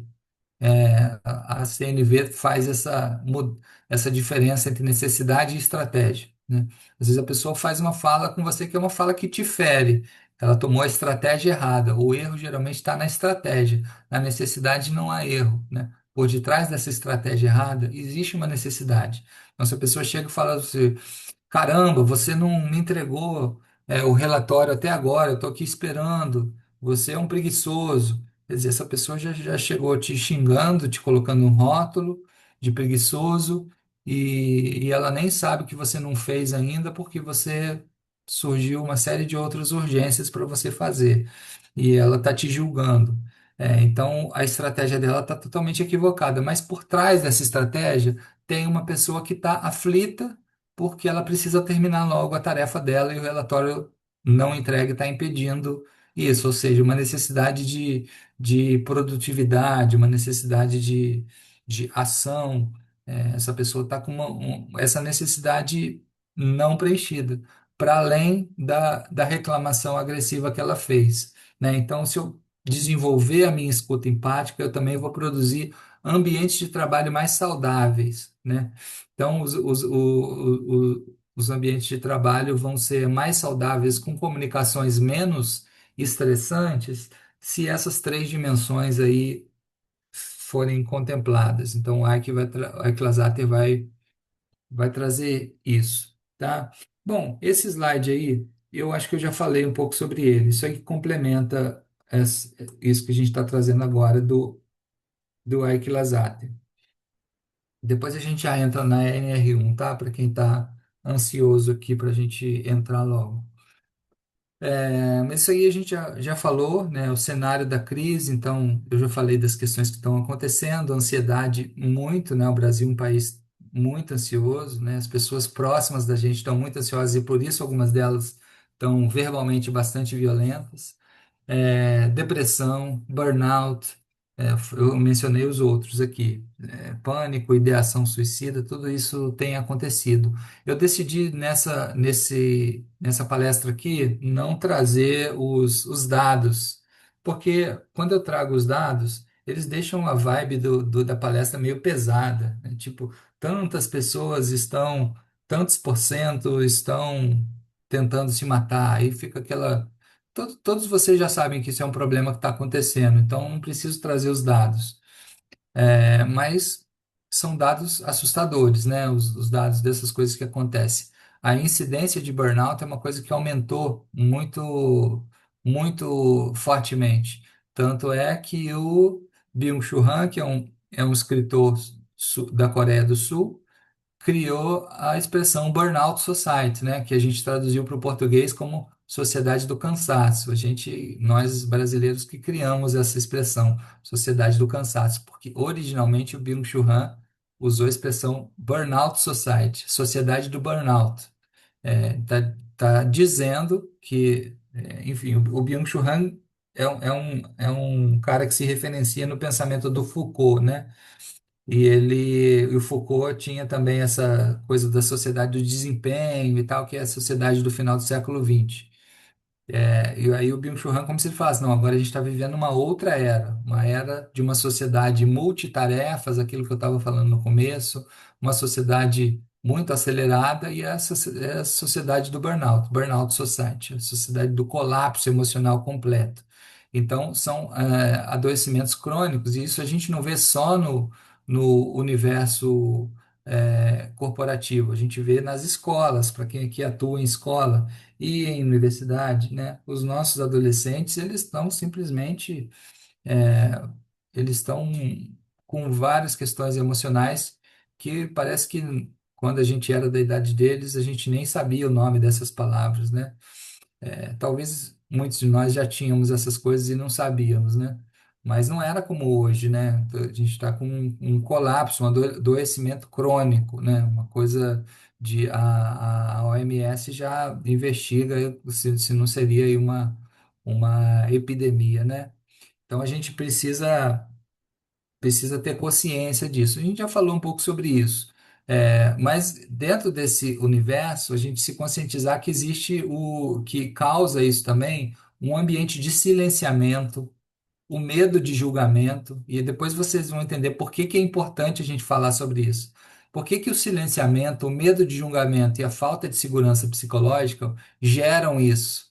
A CNV faz essa diferença entre necessidade e estratégia, né? Às vezes a pessoa faz uma fala com você que é uma fala que te fere. Ela tomou a estratégia errada. O erro geralmente está na estratégia. Na necessidade não há erro, né? Por detrás dessa estratégia errada existe uma necessidade. Então, se a pessoa chega e fala assim, caramba, você não me entregou, o relatório até agora, eu estou aqui esperando, você é um preguiçoso. Quer dizer, essa pessoa já chegou te xingando, te colocando um rótulo de preguiçoso, e ela nem sabe que você não fez ainda porque você surgiu uma série de outras urgências para você fazer, e ela está te julgando. Então, a estratégia dela está totalmente equivocada, mas por trás dessa estratégia tem uma pessoa que está aflita porque ela precisa terminar logo a tarefa dela e o relatório não entregue está impedindo isso, ou seja, uma necessidade de produtividade, uma necessidade de ação. Essa pessoa está com essa necessidade não preenchida, para além da reclamação agressiva que ela fez, né? Então, se eu desenvolver a minha escuta empática, eu também vou produzir ambientes de trabalho mais saudáveis, né? Então, os ambientes de trabalho vão ser mais saudáveis com comunicações menos estressantes se essas três dimensões aí forem contempladas. Então, a Equilasater vai trazer isso, tá? Bom, esse slide aí, eu acho que eu já falei um pouco sobre ele. Isso aí complementa isso que a gente está trazendo agora do Equilasater. Depois a gente já entra na NR1, tá? Para quem está ansioso aqui para a gente entrar logo. Mas isso aí a gente já falou, né? O cenário da crise, então eu já falei das questões que estão acontecendo, a ansiedade muito, né? O Brasil é um país muito ansioso, né? As pessoas próximas da gente estão muito ansiosas e por isso algumas delas estão verbalmente bastante violentas. Depressão, burnout, eu mencionei os outros aqui, pânico, ideação suicida, tudo isso tem acontecido. Eu decidi nessa palestra aqui não trazer os dados, porque quando eu trago os dados, eles deixam a vibe da palestra meio pesada, né? Tipo, tantas pessoas estão, tantos por cento estão tentando se matar, aí fica aquela todos vocês já sabem que isso é um problema que está acontecendo, então não preciso trazer os dados. Mas são dados assustadores, né? Os dados dessas coisas que acontecem. A incidência de burnout é uma coisa que aumentou muito, muito fortemente. Tanto é que o Byung-Chul Han, que é um escritor da Coreia do Sul, criou a expressão Burnout Society, né, que a gente traduziu para o português como Sociedade do Cansaço. Nós brasileiros que criamos essa expressão, Sociedade do Cansaço, porque originalmente o Byung-Chul Han usou a expressão Burnout Society, Sociedade do Burnout. Tá dizendo que, enfim, o Byung-Chul Han é um cara que se referencia no pensamento do Foucault, né? E o Foucault tinha também essa coisa da sociedade do desempenho e tal, que é a sociedade do final do século XX. E aí o Byung-Chul Han, como se ele falasse, não, agora a gente está vivendo uma outra era, uma era de uma sociedade multitarefas, aquilo que eu estava falando no começo, uma sociedade muito acelerada e é a sociedade do burnout, burnout society, a sociedade do colapso emocional completo. Então, são adoecimentos crônicos, e isso a gente não vê só no universo corporativo, a gente vê nas escolas, para quem aqui atua em escola e em universidade, né? Os nossos adolescentes, eles estão simplesmente, é, eles estão com várias questões emocionais que parece que quando a gente era da idade deles, a gente nem sabia o nome dessas palavras, né? Talvez muitos de nós já tínhamos essas coisas e não sabíamos, né? Mas não era como hoje, né? A gente está com um colapso, um adoecimento crônico, né? Uma coisa de a OMS já investiga se não seria aí uma epidemia, né? Então a gente precisa ter consciência disso. A gente já falou um pouco sobre isso. Mas dentro desse universo, a gente se conscientizar que existe o que causa isso também, um ambiente de silenciamento, o medo de julgamento, e depois vocês vão entender por que que é importante a gente falar sobre isso. Por que que o silenciamento, o medo de julgamento e a falta de segurança psicológica geram isso?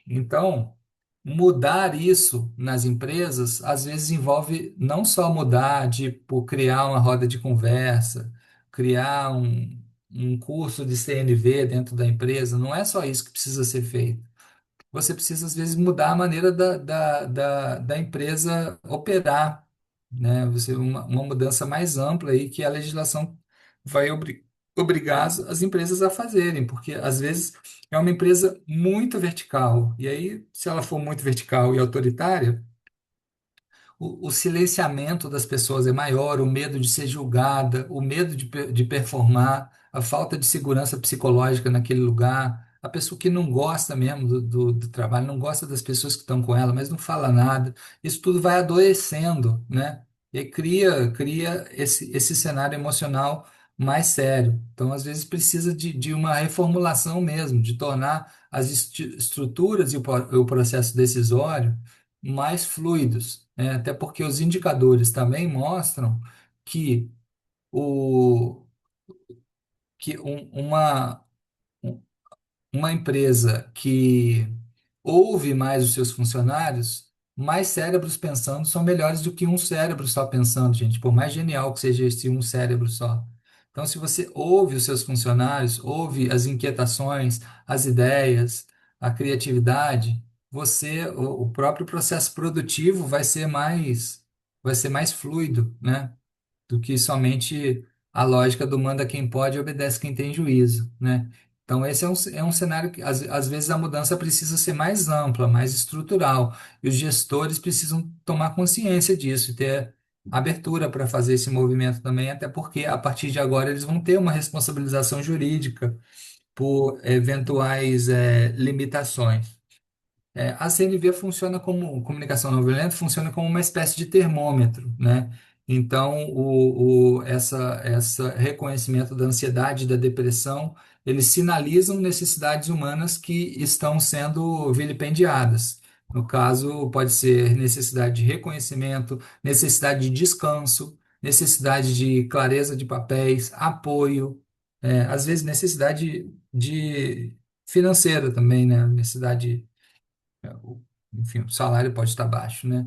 Então, mudar isso nas empresas, às vezes envolve não só mudar, tipo, criar uma roda de conversa, criar um curso de CNV dentro da empresa, não é só isso que precisa ser feito. Você precisa, às vezes, mudar a maneira da empresa operar, né? Uma mudança mais ampla aí que a legislação vai obrigar as empresas a fazerem, porque, às vezes, é uma empresa muito vertical. E aí, se ela for muito vertical e autoritária, o silenciamento das pessoas é maior, o medo de ser julgada, o medo de performar, a falta de segurança psicológica naquele lugar, a pessoa que não gosta mesmo do trabalho, não gosta das pessoas que estão com ela, mas não fala nada, isso tudo vai adoecendo, né? E aí cria esse cenário emocional mais sério. Então, às vezes, precisa de uma reformulação mesmo, de tornar as estruturas e o processo decisório mais fluidos, né? Até porque os indicadores também mostram que, o, que uma empresa que ouve mais os seus funcionários, mais cérebros pensando são melhores do que um cérebro só pensando, gente, por mais genial que seja esse um cérebro só. Então, se você ouve os seus funcionários, ouve as inquietações, as ideias, a criatividade, o próprio processo produtivo vai ser mais fluido, né? Do que somente a lógica do manda quem pode e obedece quem tem juízo, né? Então, esse é um cenário que, às vezes, a mudança precisa ser mais ampla, mais estrutural, e os gestores precisam tomar consciência disso e ter abertura para fazer esse movimento também, até porque, a partir de agora, eles vão ter uma responsabilização jurídica por eventuais limitações. A CNV funciona como comunicação não violenta, funciona como uma espécie de termômetro, né? Então, essa reconhecimento da ansiedade e da depressão, eles sinalizam necessidades humanas que estão sendo vilipendiadas. No caso, pode ser necessidade de reconhecimento, necessidade de descanso, necessidade de clareza de papéis, apoio, às vezes necessidade de financeira também, né? Necessidade enfim, o salário pode estar baixo, né?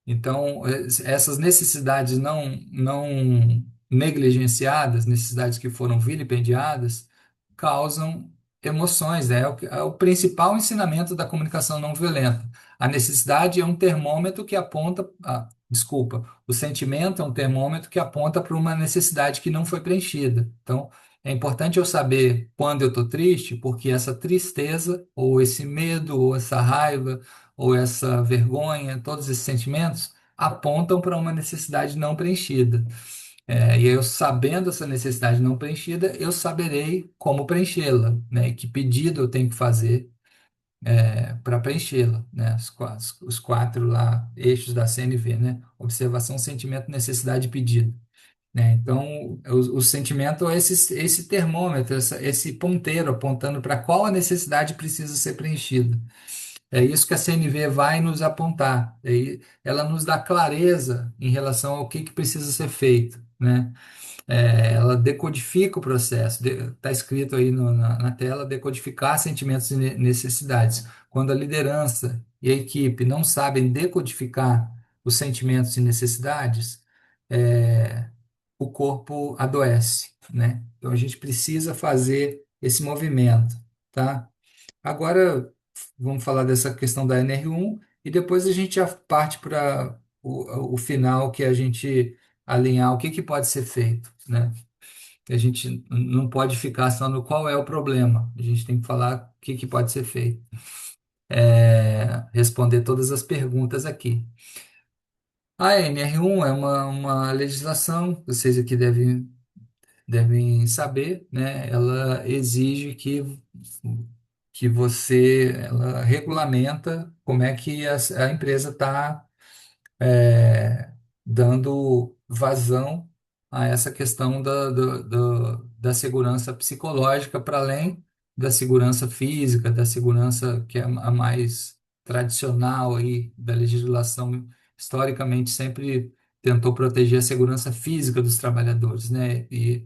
Então, essas necessidades não negligenciadas, necessidades que foram vilipendiadas, causam emoções, né? É o principal ensinamento da comunicação não violenta. A necessidade é um termômetro que aponta, desculpa, o sentimento é um termômetro que aponta para uma necessidade que não foi preenchida. Então, é importante eu saber quando eu estou triste, porque essa tristeza, ou esse medo, ou essa raiva, ou essa vergonha, todos esses sentimentos apontam para uma necessidade não preenchida. E eu sabendo essa necessidade não preenchida, eu saberei como preenchê-la, né? E que pedido eu tenho que fazer para preenchê-la, né? Os quatro lá eixos da CNV, né? Observação, sentimento, necessidade e pedido. Né? Então, o sentimento é esse termômetro, esse ponteiro apontando para qual a necessidade precisa ser preenchida. É isso que a CNV vai nos apontar. Ela nos dá clareza em relação ao que precisa ser feito, né? Ela decodifica o processo, está escrito aí na tela, decodificar sentimentos e necessidades. Quando a liderança e a equipe não sabem decodificar os sentimentos e necessidades, é, o corpo adoece, né? Então a gente precisa fazer esse movimento, tá? Agora vamos falar dessa questão da NR1 e depois a gente já parte para o final, que é a gente alinhar o que pode ser feito, né? A gente não pode ficar só no qual é o problema, a gente tem que falar o que pode ser feito. Responder todas as perguntas aqui. A NR1 é uma legislação, vocês aqui devem saber, né? Ela exige ela regulamenta como é que a empresa está dando vazão a essa questão da segurança psicológica, para além da segurança física, da segurança que é a mais tradicional aí da legislação, historicamente sempre tentou proteger a segurança física dos trabalhadores, né? E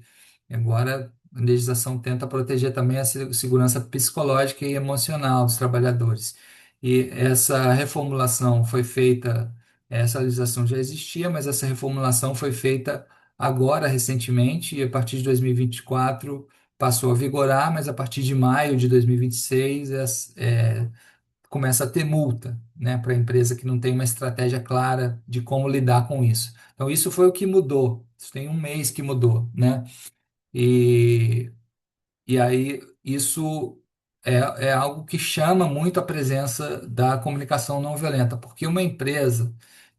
agora a legislação tenta proteger também a segurança psicológica e emocional dos trabalhadores. E essa reformulação foi feita, essa legislação já existia, mas essa reformulação foi feita agora, recentemente, e a partir de 2024 passou a vigorar, mas a partir de maio de 2026 começa a ter multa, né, para a empresa que não tem uma estratégia clara de como lidar com isso. Então, isso foi o que mudou. Isso tem um mês que mudou, né? E e aí, isso é algo que chama muito a presença da comunicação não violenta, porque uma empresa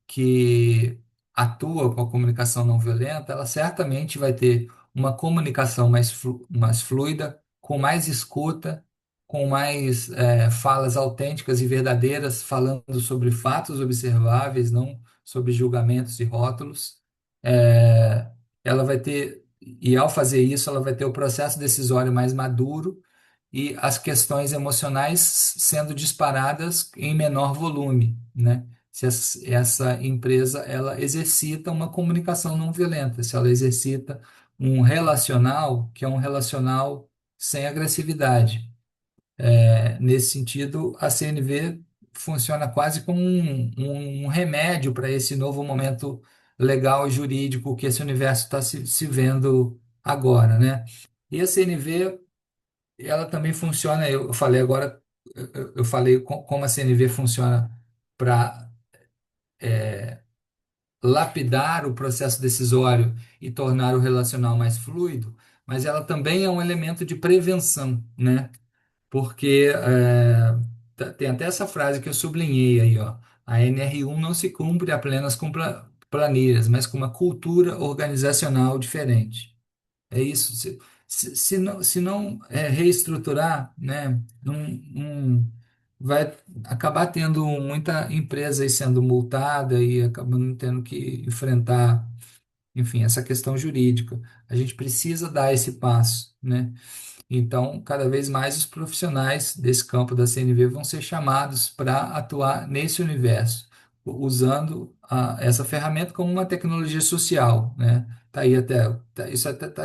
que atua com a comunicação não violenta, ela certamente vai ter uma comunicação mais fluida, com mais escuta, com mais falas autênticas e verdadeiras, falando sobre fatos observáveis, não sobre julgamentos e rótulos. É, ela vai ter, e ao fazer isso, ela vai ter o processo decisório mais maduro e as questões emocionais sendo disparadas em menor volume, né? Se essa empresa ela exercita uma comunicação não violenta, se ela exercita um relacional que é um relacional sem agressividade. Nesse sentido, a CNV funciona quase como um remédio para esse novo momento legal e jurídico que esse universo está se vendo agora, né? E a CNV, ela também funciona, eu falei agora, eu falei como a CNV funciona para lapidar o processo decisório e tornar o relacional mais fluido, mas ela também é um elemento de prevenção, né? Porque tem até essa frase que eu sublinhei aí, ó. A NR1 não se cumpre apenas com planilhas, mas com uma cultura organizacional diferente. É isso. Se não reestruturar, né, vai acabar tendo muita empresa aí sendo multada e acabando tendo que enfrentar, enfim, essa questão jurídica. A gente precisa dar esse passo, né? Então, cada vez mais os profissionais desse campo da CNV vão ser chamados para atuar nesse universo, usando essa ferramenta como uma tecnologia social, né? Isso até está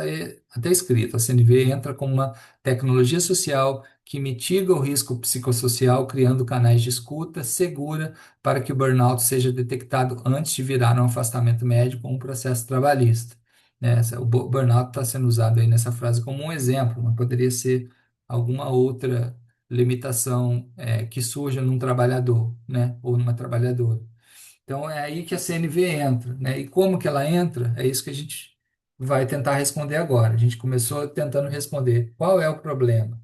até escrito. A CNV entra como uma tecnologia social que mitiga o risco psicossocial, criando canais de escuta segura para que o burnout seja detectado antes de virar um afastamento médico ou um processo trabalhista, né? O burnout está sendo usado aí nessa frase como um exemplo, mas poderia ser alguma outra limitação que surja num trabalhador, né? Ou numa trabalhadora. Então é aí que a CNV entra, né? E como que ela entra? É isso que a gente vai tentar responder agora. A gente começou tentando responder qual é o problema.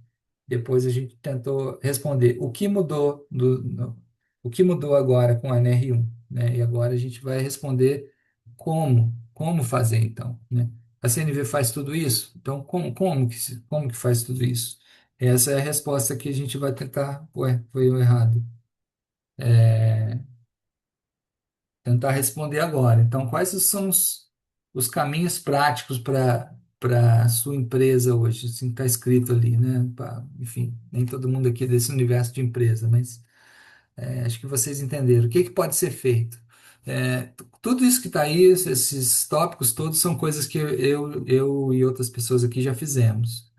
Depois a gente tentou responder o que mudou o que mudou agora com a NR1, né? E agora a gente vai responder como fazer então, né? A CNV faz tudo isso? Então como que faz tudo isso? Essa é a resposta que a gente vai tentar, ué, foi eu errado, tentar responder agora. Então, quais são os caminhos práticos para a sua empresa hoje? Assim, está escrito ali, né? Enfim, nem todo mundo aqui é desse universo de empresa, mas Acho que vocês entenderam. O que que pode ser feito? Tudo isso que está aí, esses tópicos todos são coisas que eu e outras pessoas aqui já fizemos.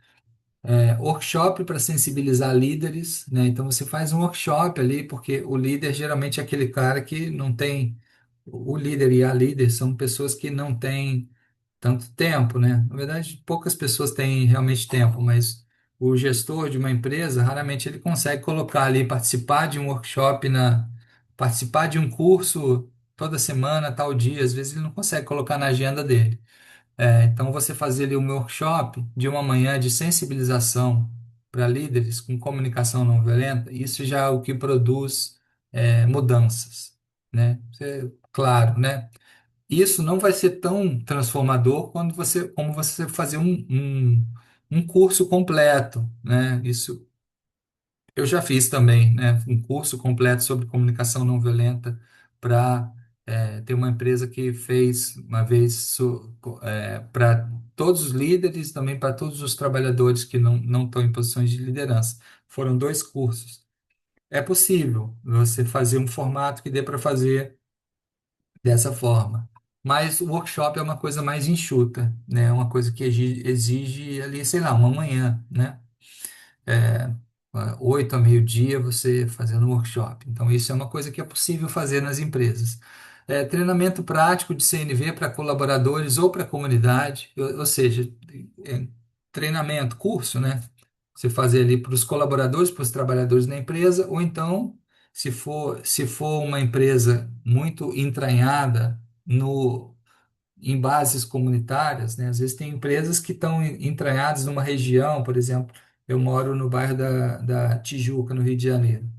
Workshop para sensibilizar líderes, né? Então você faz um workshop ali, porque o líder geralmente é aquele cara que não tem. O líder e a líder são pessoas que não têm tanto tempo, né? Na verdade, poucas pessoas têm realmente tempo, mas o gestor de uma empresa, raramente ele consegue colocar ali, participar de um workshop, participar de um curso toda semana, tal dia, às vezes ele não consegue colocar na agenda dele. Então, você fazer ali um workshop de uma manhã de sensibilização para líderes com comunicação não violenta, isso já é o que produz mudanças, né? Claro, né? Isso não vai ser tão transformador como você fazer um curso completo, né? Isso eu já fiz também, né? Um curso completo sobre comunicação não violenta para ter uma empresa que fez uma vez para todos os líderes, também para todos os trabalhadores que não estão em posições de liderança. Foram dois cursos. É possível você fazer um formato que dê para fazer dessa forma. Mas o workshop é uma coisa mais enxuta, né? É uma coisa que exige ali, sei lá, uma manhã, né? É, 8 a meio-dia você fazendo um workshop. Então, isso é uma coisa que é possível fazer nas empresas. Treinamento prático de CNV para colaboradores ou para a comunidade, ou seja, é, treinamento, curso, né? Você fazer ali para os colaboradores, para os trabalhadores da empresa, ou então, se for uma empresa muito entranhada no em bases comunitárias, né? Às vezes tem empresas que estão entranhadas numa região, por exemplo, eu moro no bairro da Tijuca, no Rio de Janeiro.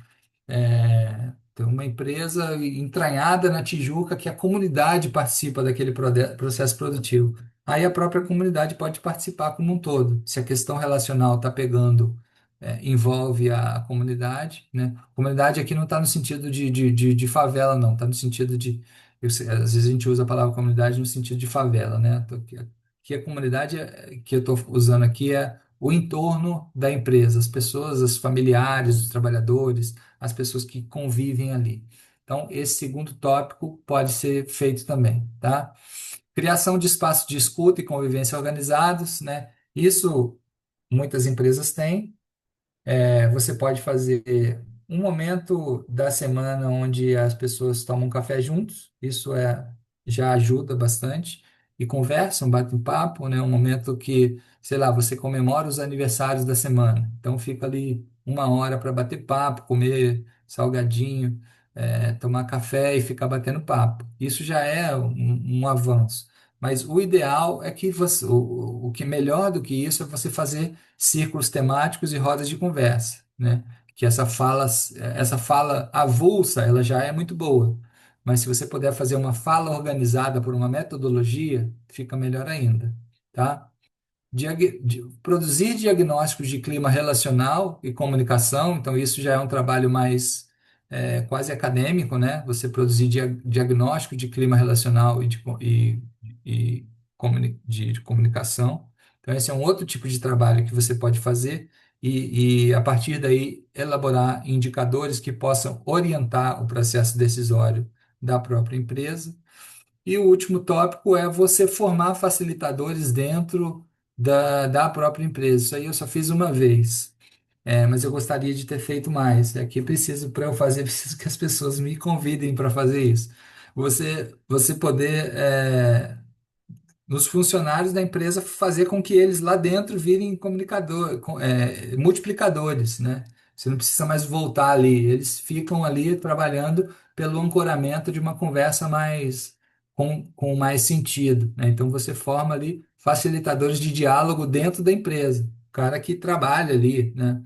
Tem uma empresa entranhada na Tijuca que a comunidade participa daquele processo produtivo. Aí a própria comunidade pode participar como um todo. Se a questão relacional está pegando, envolve a comunidade, né? Comunidade aqui não está no sentido de favela, não, está no sentido de. Às vezes a gente usa a palavra comunidade no sentido de favela, né? Então, que a comunidade que eu estou usando aqui é o entorno da empresa, as pessoas, os familiares, os trabalhadores, as pessoas que convivem ali. Então, esse segundo tópico pode ser feito também, tá? Criação de espaços de escuta e convivência organizados, né? Isso muitas empresas têm. Você pode fazer um momento da semana onde as pessoas tomam café juntos, isso já ajuda bastante, e conversam, batem papo, né? Um momento que, sei lá, você comemora os aniversários da semana, então fica ali uma hora para bater papo, comer salgadinho, tomar café e ficar batendo papo. Isso já é um avanço. Mas o ideal é que o que melhor do que isso é você fazer círculos temáticos e rodas de conversa, né? Que essa fala avulsa, ela já é muito boa, mas se você puder fazer uma fala organizada por uma metodologia, fica melhor ainda, tá? Produzir diagnósticos de clima relacional e comunicação, então isso já é um trabalho mais quase acadêmico, né? Você produzir diagnóstico de clima relacional de comunicação. Então, esse é um outro tipo de trabalho que você pode fazer e a partir daí, elaborar indicadores que possam orientar o processo decisório da própria empresa. E o último tópico é você formar facilitadores dentro da própria empresa. Isso aí eu só fiz uma vez, mas eu gostaria de ter feito mais. É que preciso, para eu fazer, preciso que as pessoas me convidem para fazer isso. Você poder, nos funcionários da empresa, fazer com que eles lá dentro virem multiplicadores, né? Você não precisa mais voltar ali, eles ficam ali trabalhando pelo ancoramento de uma conversa com mais sentido, né? Então você forma ali facilitadores de diálogo dentro da empresa, o cara que trabalha ali, né?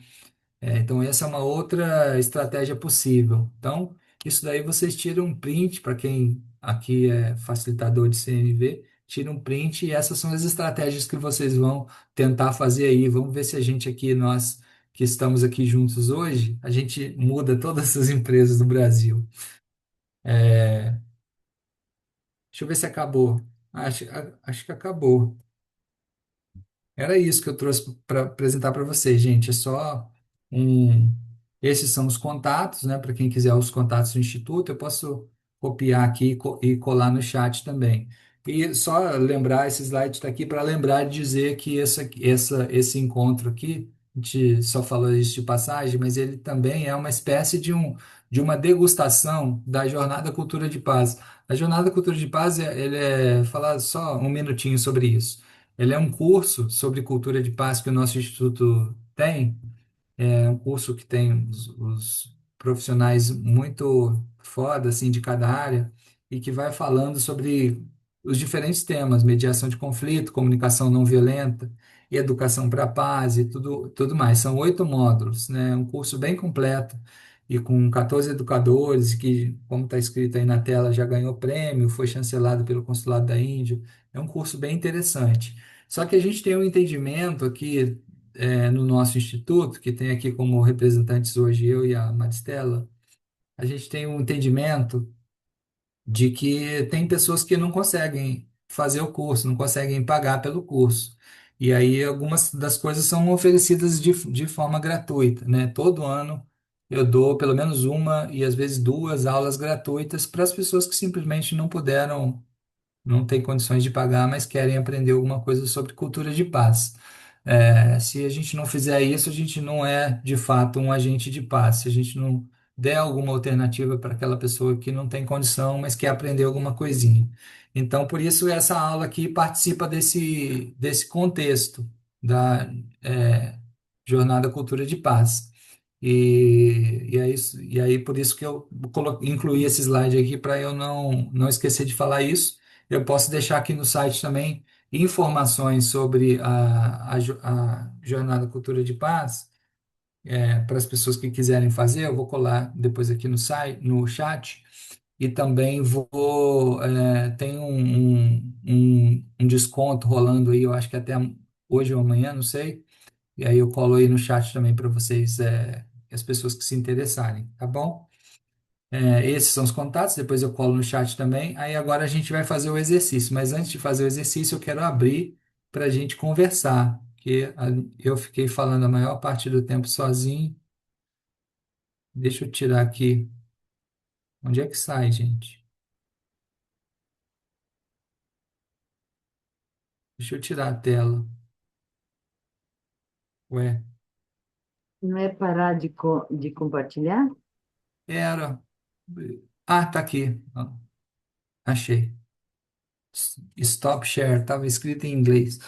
Então, essa é uma outra estratégia possível. Então, isso daí vocês tiram um print, para quem aqui é facilitador de CNV, tira um print e essas são as estratégias que vocês vão tentar fazer aí. Vamos ver se a gente aqui, nós que estamos aqui juntos hoje, a gente muda todas essas empresas do Brasil. Deixa eu ver se acabou. Acho que acabou. Era isso que eu trouxe para apresentar para vocês, gente. É só um. Esses são os contatos, né? Para quem quiser os contatos do Instituto, eu posso copiar aqui e colar no chat também. E só lembrar, esse slide está aqui para lembrar de dizer que esse encontro aqui, a gente só falou isso de passagem, mas ele também é uma espécie de uma degustação da Jornada Cultura de Paz. A Jornada Cultura de Paz, falar só um minutinho sobre isso. Ele é um curso sobre cultura de paz que o nosso instituto tem, é um curso que tem os profissionais muito foda, assim, de cada área, e que vai falando sobre os diferentes temas, mediação de conflito, comunicação não violenta, e educação para a paz e tudo mais. São 8 módulos, né? É um curso bem completo e com 14 educadores, que, como está escrito aí na tela, já ganhou prêmio, foi chancelado pelo Consulado da Índia. É um curso bem interessante. Só que a gente tem um entendimento aqui no nosso instituto, que tem aqui como representantes hoje eu e a Maristela, a gente tem um entendimento de que tem pessoas que não conseguem fazer o curso, não conseguem pagar pelo curso. E aí algumas das coisas são oferecidas de forma gratuita, né? Todo ano eu dou pelo menos uma e às vezes duas aulas gratuitas para as pessoas que simplesmente não têm condições de pagar, mas querem aprender alguma coisa sobre cultura de paz. Se a gente não fizer isso, a gente não é de fato um agente de paz. Se a gente não der alguma alternativa para aquela pessoa que não tem condição, mas quer aprender alguma coisinha. Então, por isso, essa aula aqui participa desse contexto da Jornada Cultura de Paz. E aí, por isso que eu incluí esse slide aqui para eu não esquecer de falar isso. Eu posso deixar aqui no site também informações sobre a Jornada Cultura de Paz, para as pessoas que quiserem fazer. Eu vou colar depois aqui no site, no chat, e também tem um desconto rolando aí, eu acho que até hoje ou amanhã, não sei. E aí eu colo aí no chat também para vocês, as pessoas que se interessarem, tá bom? Esses são os contatos, depois eu colo no chat também. Aí agora a gente vai fazer o exercício, mas antes de fazer o exercício, eu quero abrir para a gente conversar, porque eu fiquei falando a maior parte do tempo sozinho. Deixa eu tirar aqui. Onde é que sai, gente? Deixa eu tirar a tela. Ué, Não é parar de compartilhar? era. Ah, tá aqui. Ah, achei. Stop share, estava escrito em inglês.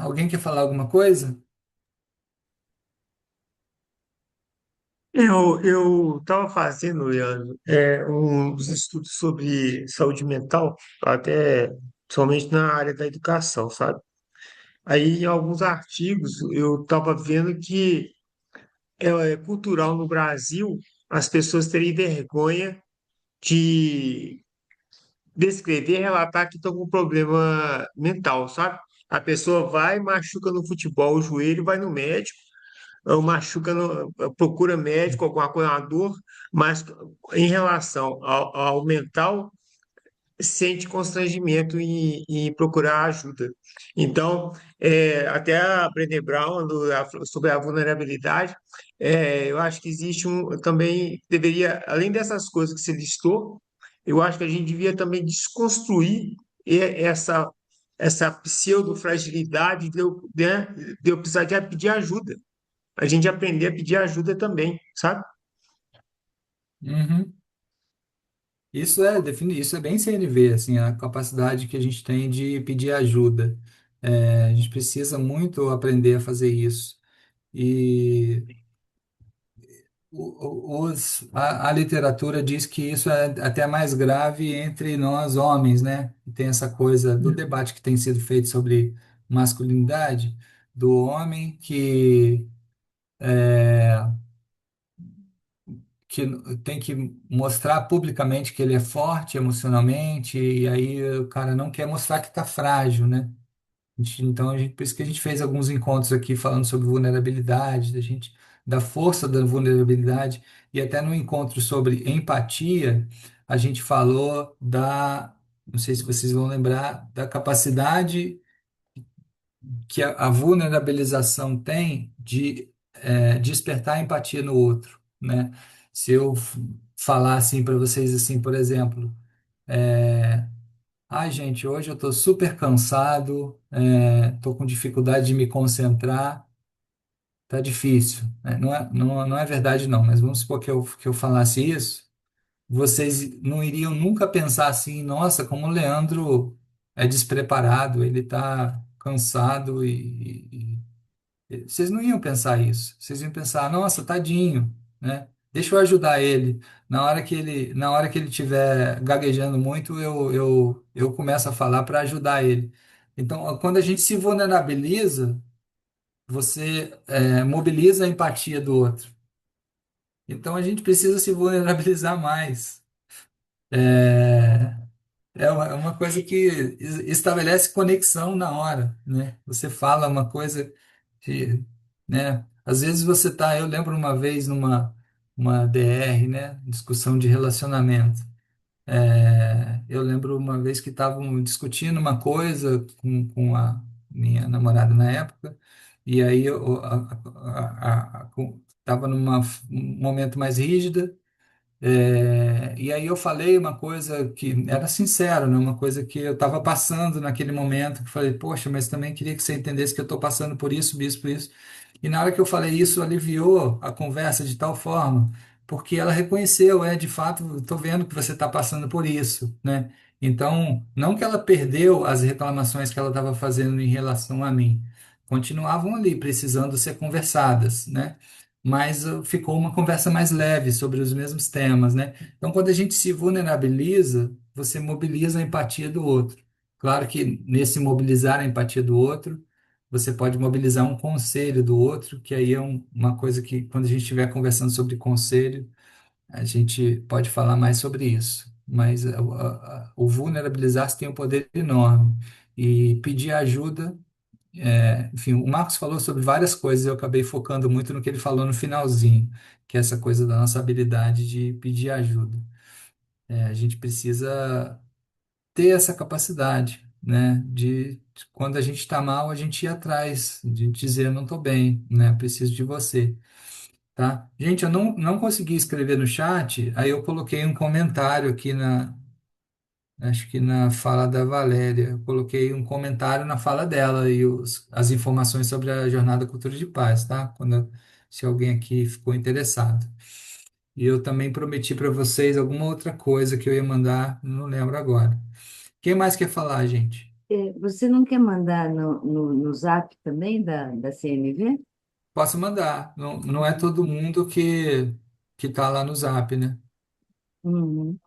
Alguém quer falar alguma coisa? Eu estava fazendo, Leandro, uns estudos sobre saúde mental, até somente na área da educação, sabe? Aí, em alguns artigos, eu estava vendo que é cultural no Brasil as pessoas terem vergonha de descrever, relatar que estão com problema mental, sabe? A pessoa vai, machuca no futebol o joelho, vai no médico, ou machuca, procura médico, alguma coisa, uma dor, mas em relação ao mental, sente constrangimento em procurar ajuda. Então, até a Brené Brown, sobre a vulnerabilidade, eu acho que existe também, deveria, além dessas coisas que você listou, eu acho que a gente devia também desconstruir essa pseudo-fragilidade de eu precisar de pedir ajuda. A gente aprender a pedir ajuda também, sabe? Uhum. Isso é bem CNV, assim, a capacidade que a gente tem de pedir ajuda. A gente precisa muito aprender a fazer isso. E a literatura diz que isso é até mais grave entre nós homens, né? Tem essa coisa do debate que tem sido feito sobre masculinidade, do homem que tem que mostrar publicamente que ele é forte emocionalmente, e aí o cara não quer mostrar que está frágil, né? Por isso que a gente fez alguns encontros aqui falando sobre vulnerabilidade, da força da vulnerabilidade, e até no encontro sobre empatia, a gente falou não sei se vocês vão lembrar, da capacidade que a vulnerabilização tem despertar empatia no outro, né? Se eu falar assim para vocês assim, por exemplo, é, ai, gente, hoje eu tô super cansado, tô com dificuldade de me concentrar, tá difícil, né? Não é verdade não, mas vamos supor que eu falasse isso, vocês não iriam nunca pensar assim, nossa, como o Leandro é despreparado, ele tá cansado vocês não iam pensar isso. Vocês iam pensar, nossa, tadinho, né? Deixa eu ajudar ele. Na hora que ele estiver gaguejando muito, eu começo a falar para ajudar ele. Então, quando a gente se vulnerabiliza, você mobiliza a empatia do outro. Então, a gente precisa se vulnerabilizar mais. É, é uma coisa que estabelece conexão na hora, né? Você fala uma coisa que, né? Às vezes você tá, eu lembro uma vez numa uma DR, né? Discussão de relacionamento. Eu lembro uma vez que estavam discutindo uma coisa com a minha namorada na época, e aí tava um momento mais rígida. E aí eu falei uma coisa que era sincero, né? Uma coisa que eu estava passando naquele momento, que falei, poxa, mas também queria que você entendesse que eu estou passando por isso, por isso. E na hora que eu falei isso, aliviou a conversa de tal forma, porque ela reconheceu, de fato, estou vendo que você está passando por isso, né? Então, não que ela perdeu as reclamações que ela estava fazendo em relação a mim, continuavam ali, precisando ser conversadas, né? Mas ficou uma conversa mais leve sobre os mesmos temas, né? Então, quando a gente se vulnerabiliza, você mobiliza a empatia do outro. Claro que nesse mobilizar a empatia do outro, você pode mobilizar um conselho do outro, que aí é uma coisa que, quando a gente estiver conversando sobre conselho, a gente pode falar mais sobre isso. Mas o vulnerabilizar-se tem um poder enorme. E pedir ajuda, enfim, o Marcos falou sobre várias coisas, eu acabei focando muito no que ele falou no finalzinho, que é essa coisa da nossa habilidade de pedir ajuda. A gente precisa ter essa capacidade, né, quando a gente está mal, a gente ir atrás, de dizer, eu não estou bem, né, preciso de você, tá? Gente, eu não consegui escrever no chat, aí eu coloquei um comentário aqui acho que na fala da Valéria, eu coloquei um comentário na fala dela e as informações sobre a Jornada Cultura de Paz, tá? Se alguém aqui ficou interessado. E eu também prometi para vocês alguma outra coisa que eu ia mandar, não lembro agora. Quem mais quer falar, gente? Você não quer mandar no Zap também da CNV? Posso mandar. Não é todo mundo que tá lá no Zap, né? Uhum.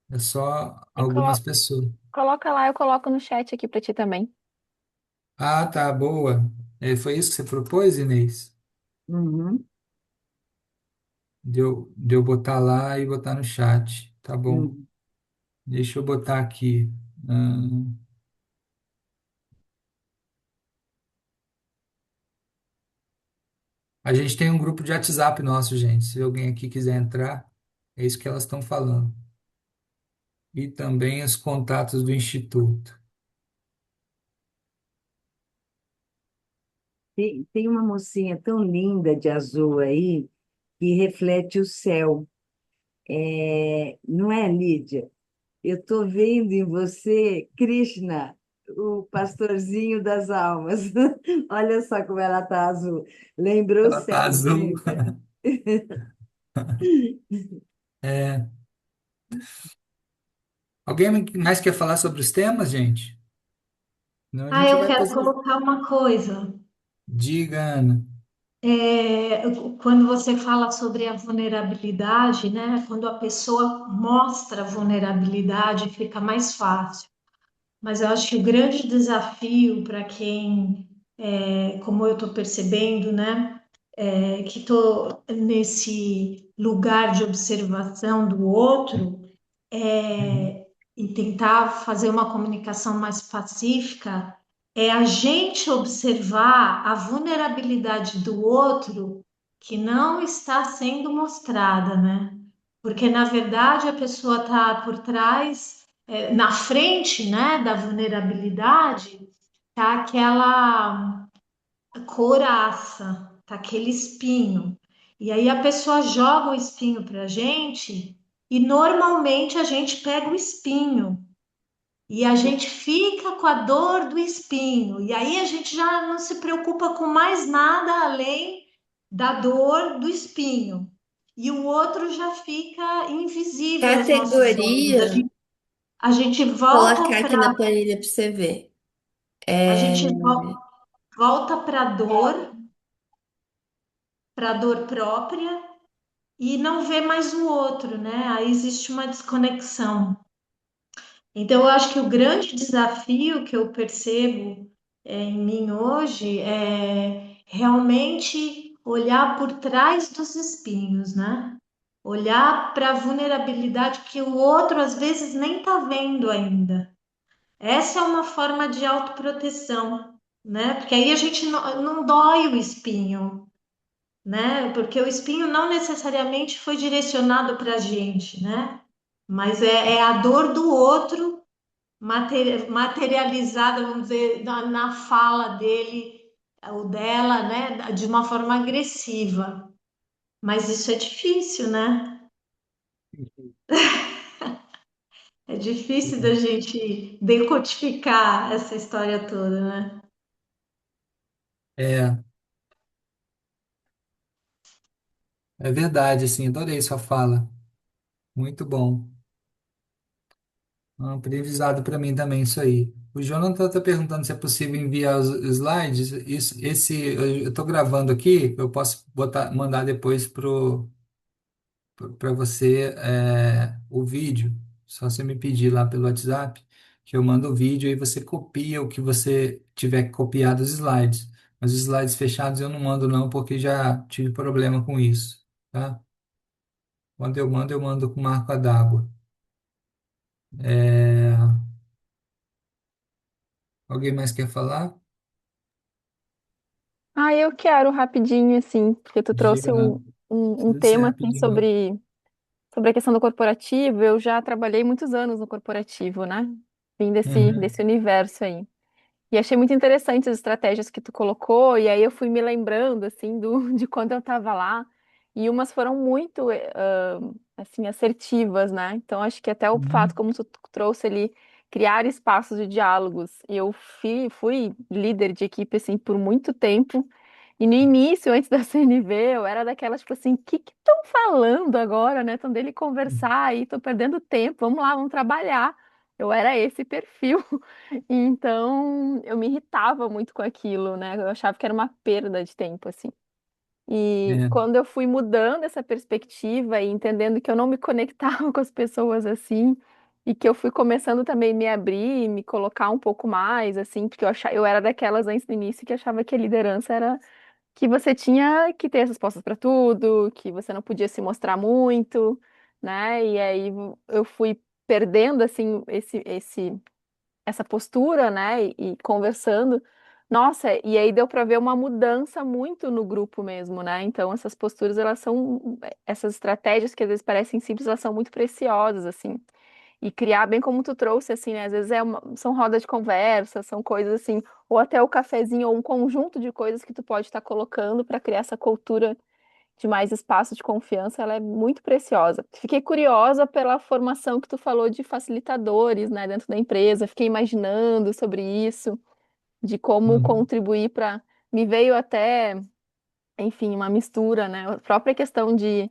É só E algumas pessoas. coloca lá, eu coloco no chat aqui pra ti também. Ah, tá, boa. Foi isso que você propôs, Inês? Uhum. De eu botar lá e botar no chat. Tá bom. Uhum. Deixa eu botar aqui. Ahn, a gente tem um grupo de WhatsApp nosso, gente. Se alguém aqui quiser entrar, é isso que elas estão falando. E também os contatos do Instituto. Tem uma mocinha tão linda de azul aí que reflete o céu. Não é, Lídia? Eu estou vendo em você, Krishna, o pastorzinho das almas. Olha só como ela está azul. Lembrou o Ela tá céu, não azul. lembra? É. Alguém mais quer falar sobre os temas, gente? Não, a Ah, gente eu vai quero passar. colocar uma coisa. Diga, Ana. É, quando você fala sobre a vulnerabilidade, né? Quando a pessoa mostra vulnerabilidade, fica mais fácil. Mas eu acho que o grande desafio para quem, como eu estou percebendo, né? Que estou nesse lugar de observação do outro, Uhum. e tentar fazer uma comunicação mais pacífica, é a gente observar a vulnerabilidade do outro que não está sendo mostrada, né? Porque na verdade a pessoa está por trás, na frente, né, da vulnerabilidade, tá aquela couraça, tá aquele espinho. E aí a pessoa joga o espinho pra gente e normalmente a gente pega o espinho. E a gente fica com a dor do espinho. E aí a gente já não se preocupa com mais nada além da dor do espinho. E o outro já fica invisível aos nossos olhos. Categoria, A gente volta colocar aqui para na planilha para você ver. a É, gente volta para dor própria e não vê mais o outro, né? Aí existe uma desconexão. Então, eu acho que o grande desafio que eu percebo em mim hoje é realmente olhar por trás dos espinhos, né? Olhar para a vulnerabilidade que o outro às vezes nem está vendo ainda. Essa é uma forma de autoproteção, né? Porque aí a gente não dói o espinho, né? Porque o espinho não necessariamente foi direcionado para a gente, né? Mas é a dor do outro materializada, vamos dizer, na fala dele ou dela, né, de uma forma agressiva. Mas isso é difícil, né? É difícil da gente decodificar essa história toda, né? É, é verdade, assim, adorei sua fala. Muito bom. Um aprendizado para mim também isso aí. O Jonathan está perguntando se é possível enviar os slides. Eu estou gravando aqui, eu posso mandar depois para você o vídeo. Só você me pedir lá pelo WhatsApp que eu mando o vídeo e você copia o que você tiver que copiar dos slides. Mas os slides fechados eu não mando não, porque já tive problema com isso, tá? Quando eu mando com marca d'água. É, Alguém mais quer falar? Ah, eu quero rapidinho, assim, porque tu trouxe Diga lá. um Pode ser tema, assim, rapidinho, não? sobre a questão do corporativo. Eu já trabalhei muitos anos no corporativo, né? Vim desse Uhum, universo aí. E achei muito interessante as estratégias que tu colocou, e aí eu fui me lembrando, assim, de quando eu estava lá, e umas foram muito, assim, assertivas, né? Então, acho que até o fato uhum, como tu trouxe ali, criar espaços de diálogos. E eu fui líder de equipe, assim, por muito tempo, e no início, antes da CNV, eu era daquelas, tipo assim, o que estão falando agora, né? Estão dele conversar aí, tô perdendo tempo, vamos lá, vamos trabalhar. Eu era esse perfil. Então, eu me irritava muito com aquilo, né? Eu achava que era uma perda de tempo, assim. E é, quando eu fui mudando essa perspectiva e entendendo que eu não me conectava com as pessoas assim, e que eu fui começando também a me abrir, me colocar um pouco mais, assim, porque eu era daquelas antes do início que achava que a liderança era que você tinha que ter as respostas para tudo, que você não podia se mostrar muito, né? E aí eu fui perdendo, assim, essa postura, né, e conversando, nossa, e aí deu para ver uma mudança muito no grupo mesmo, né? Então essas posturas, elas são essas estratégias que às vezes parecem simples, elas são muito preciosas assim. E criar bem como tu trouxe assim, né? Às vezes são rodas de conversa, são coisas assim, ou até o cafezinho ou um conjunto de coisas que tu pode estar colocando para criar essa cultura de mais espaço de confiança, ela é muito preciosa. Fiquei curiosa pela formação que tu falou de facilitadores, né, dentro da empresa. Fiquei imaginando sobre isso, de como uhum, contribuir para. Me veio até, enfim, uma mistura, né? A própria questão de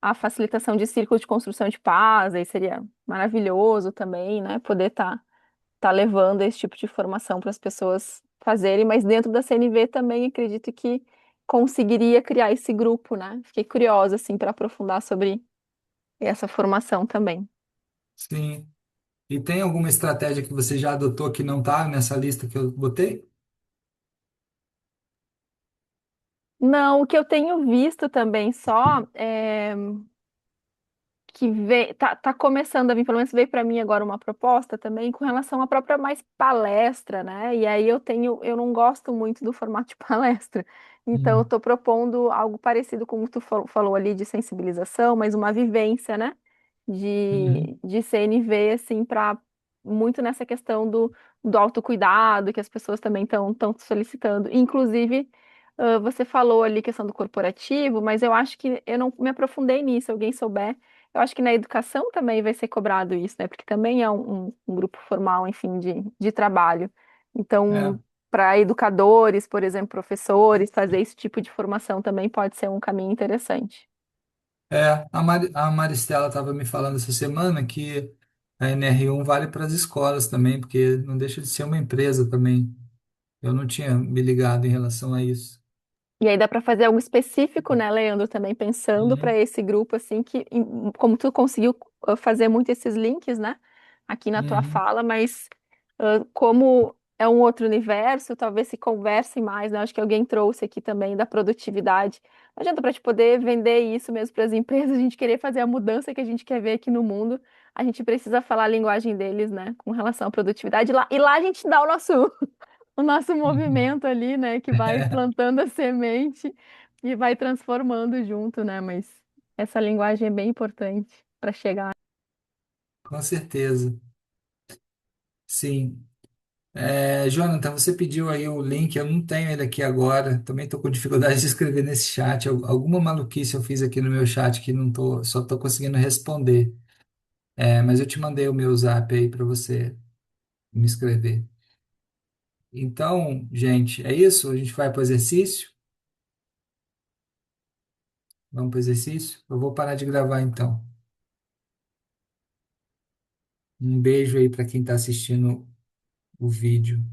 a facilitação de círculo de construção de paz, aí seria maravilhoso também, né? Poder estar levando esse tipo de formação para as pessoas fazerem, mas dentro da CNV também acredito que conseguiria criar esse grupo, né? Fiquei curiosa, assim, para aprofundar sobre essa formação também. sim. E tem alguma estratégia que você já adotou que não está nessa lista que eu botei? Não, o que eu tenho visto também só que tá começando a vir, pelo menos veio para mim agora uma proposta também com relação à própria mais palestra, né? E aí eu não gosto muito do formato de palestra. Então eu Hum, estou propondo algo parecido com o que tu falou ali de sensibilização, mas uma vivência, né? uhum, De CNV, assim, para muito nessa questão do autocuidado que as pessoas também estão solicitando. Inclusive Você falou ali questão do corporativo, mas eu acho que eu não me aprofundei nisso. Se alguém souber, eu acho que na educação também vai ser cobrado isso, né? Porque também é um grupo formal, enfim, de trabalho. É, Então, para educadores, por exemplo, professores, fazer esse tipo de formação também pode ser um caminho interessante. a Maristela estava me falando essa semana que a NR1 vale para as escolas também, porque não deixa de ser uma empresa também. Eu não tinha me ligado em relação a isso. E aí dá para fazer algo específico, né, Leandro, também pensando para Uhum, esse grupo, assim, que como tu conseguiu fazer muito esses links, né, aqui na tua uhum. fala, mas como é um outro universo, talvez se converse mais, né? Acho que alguém trouxe aqui também da produtividade. Não adianta para te poder vender isso mesmo para as empresas, a gente querer fazer a mudança que a gente quer ver aqui no mundo, a gente precisa falar a linguagem deles, né, com relação à produtividade. E lá a gente dá o nosso o nosso movimento ali, né, que vai plantando a semente e vai transformando junto, né? Mas essa linguagem é bem importante para chegar. Com certeza, sim. Jonathan, você pediu aí o link, eu não tenho ele aqui agora. Também estou com dificuldade de escrever nesse chat. Alguma maluquice eu fiz aqui no meu chat que não tô, só estou conseguindo responder. Mas eu te mandei o meu zap aí para você me escrever. Então, gente, é isso? A gente vai para o exercício? Vamos para o exercício? Eu vou parar de gravar então. Um beijo aí para quem está assistindo o vídeo.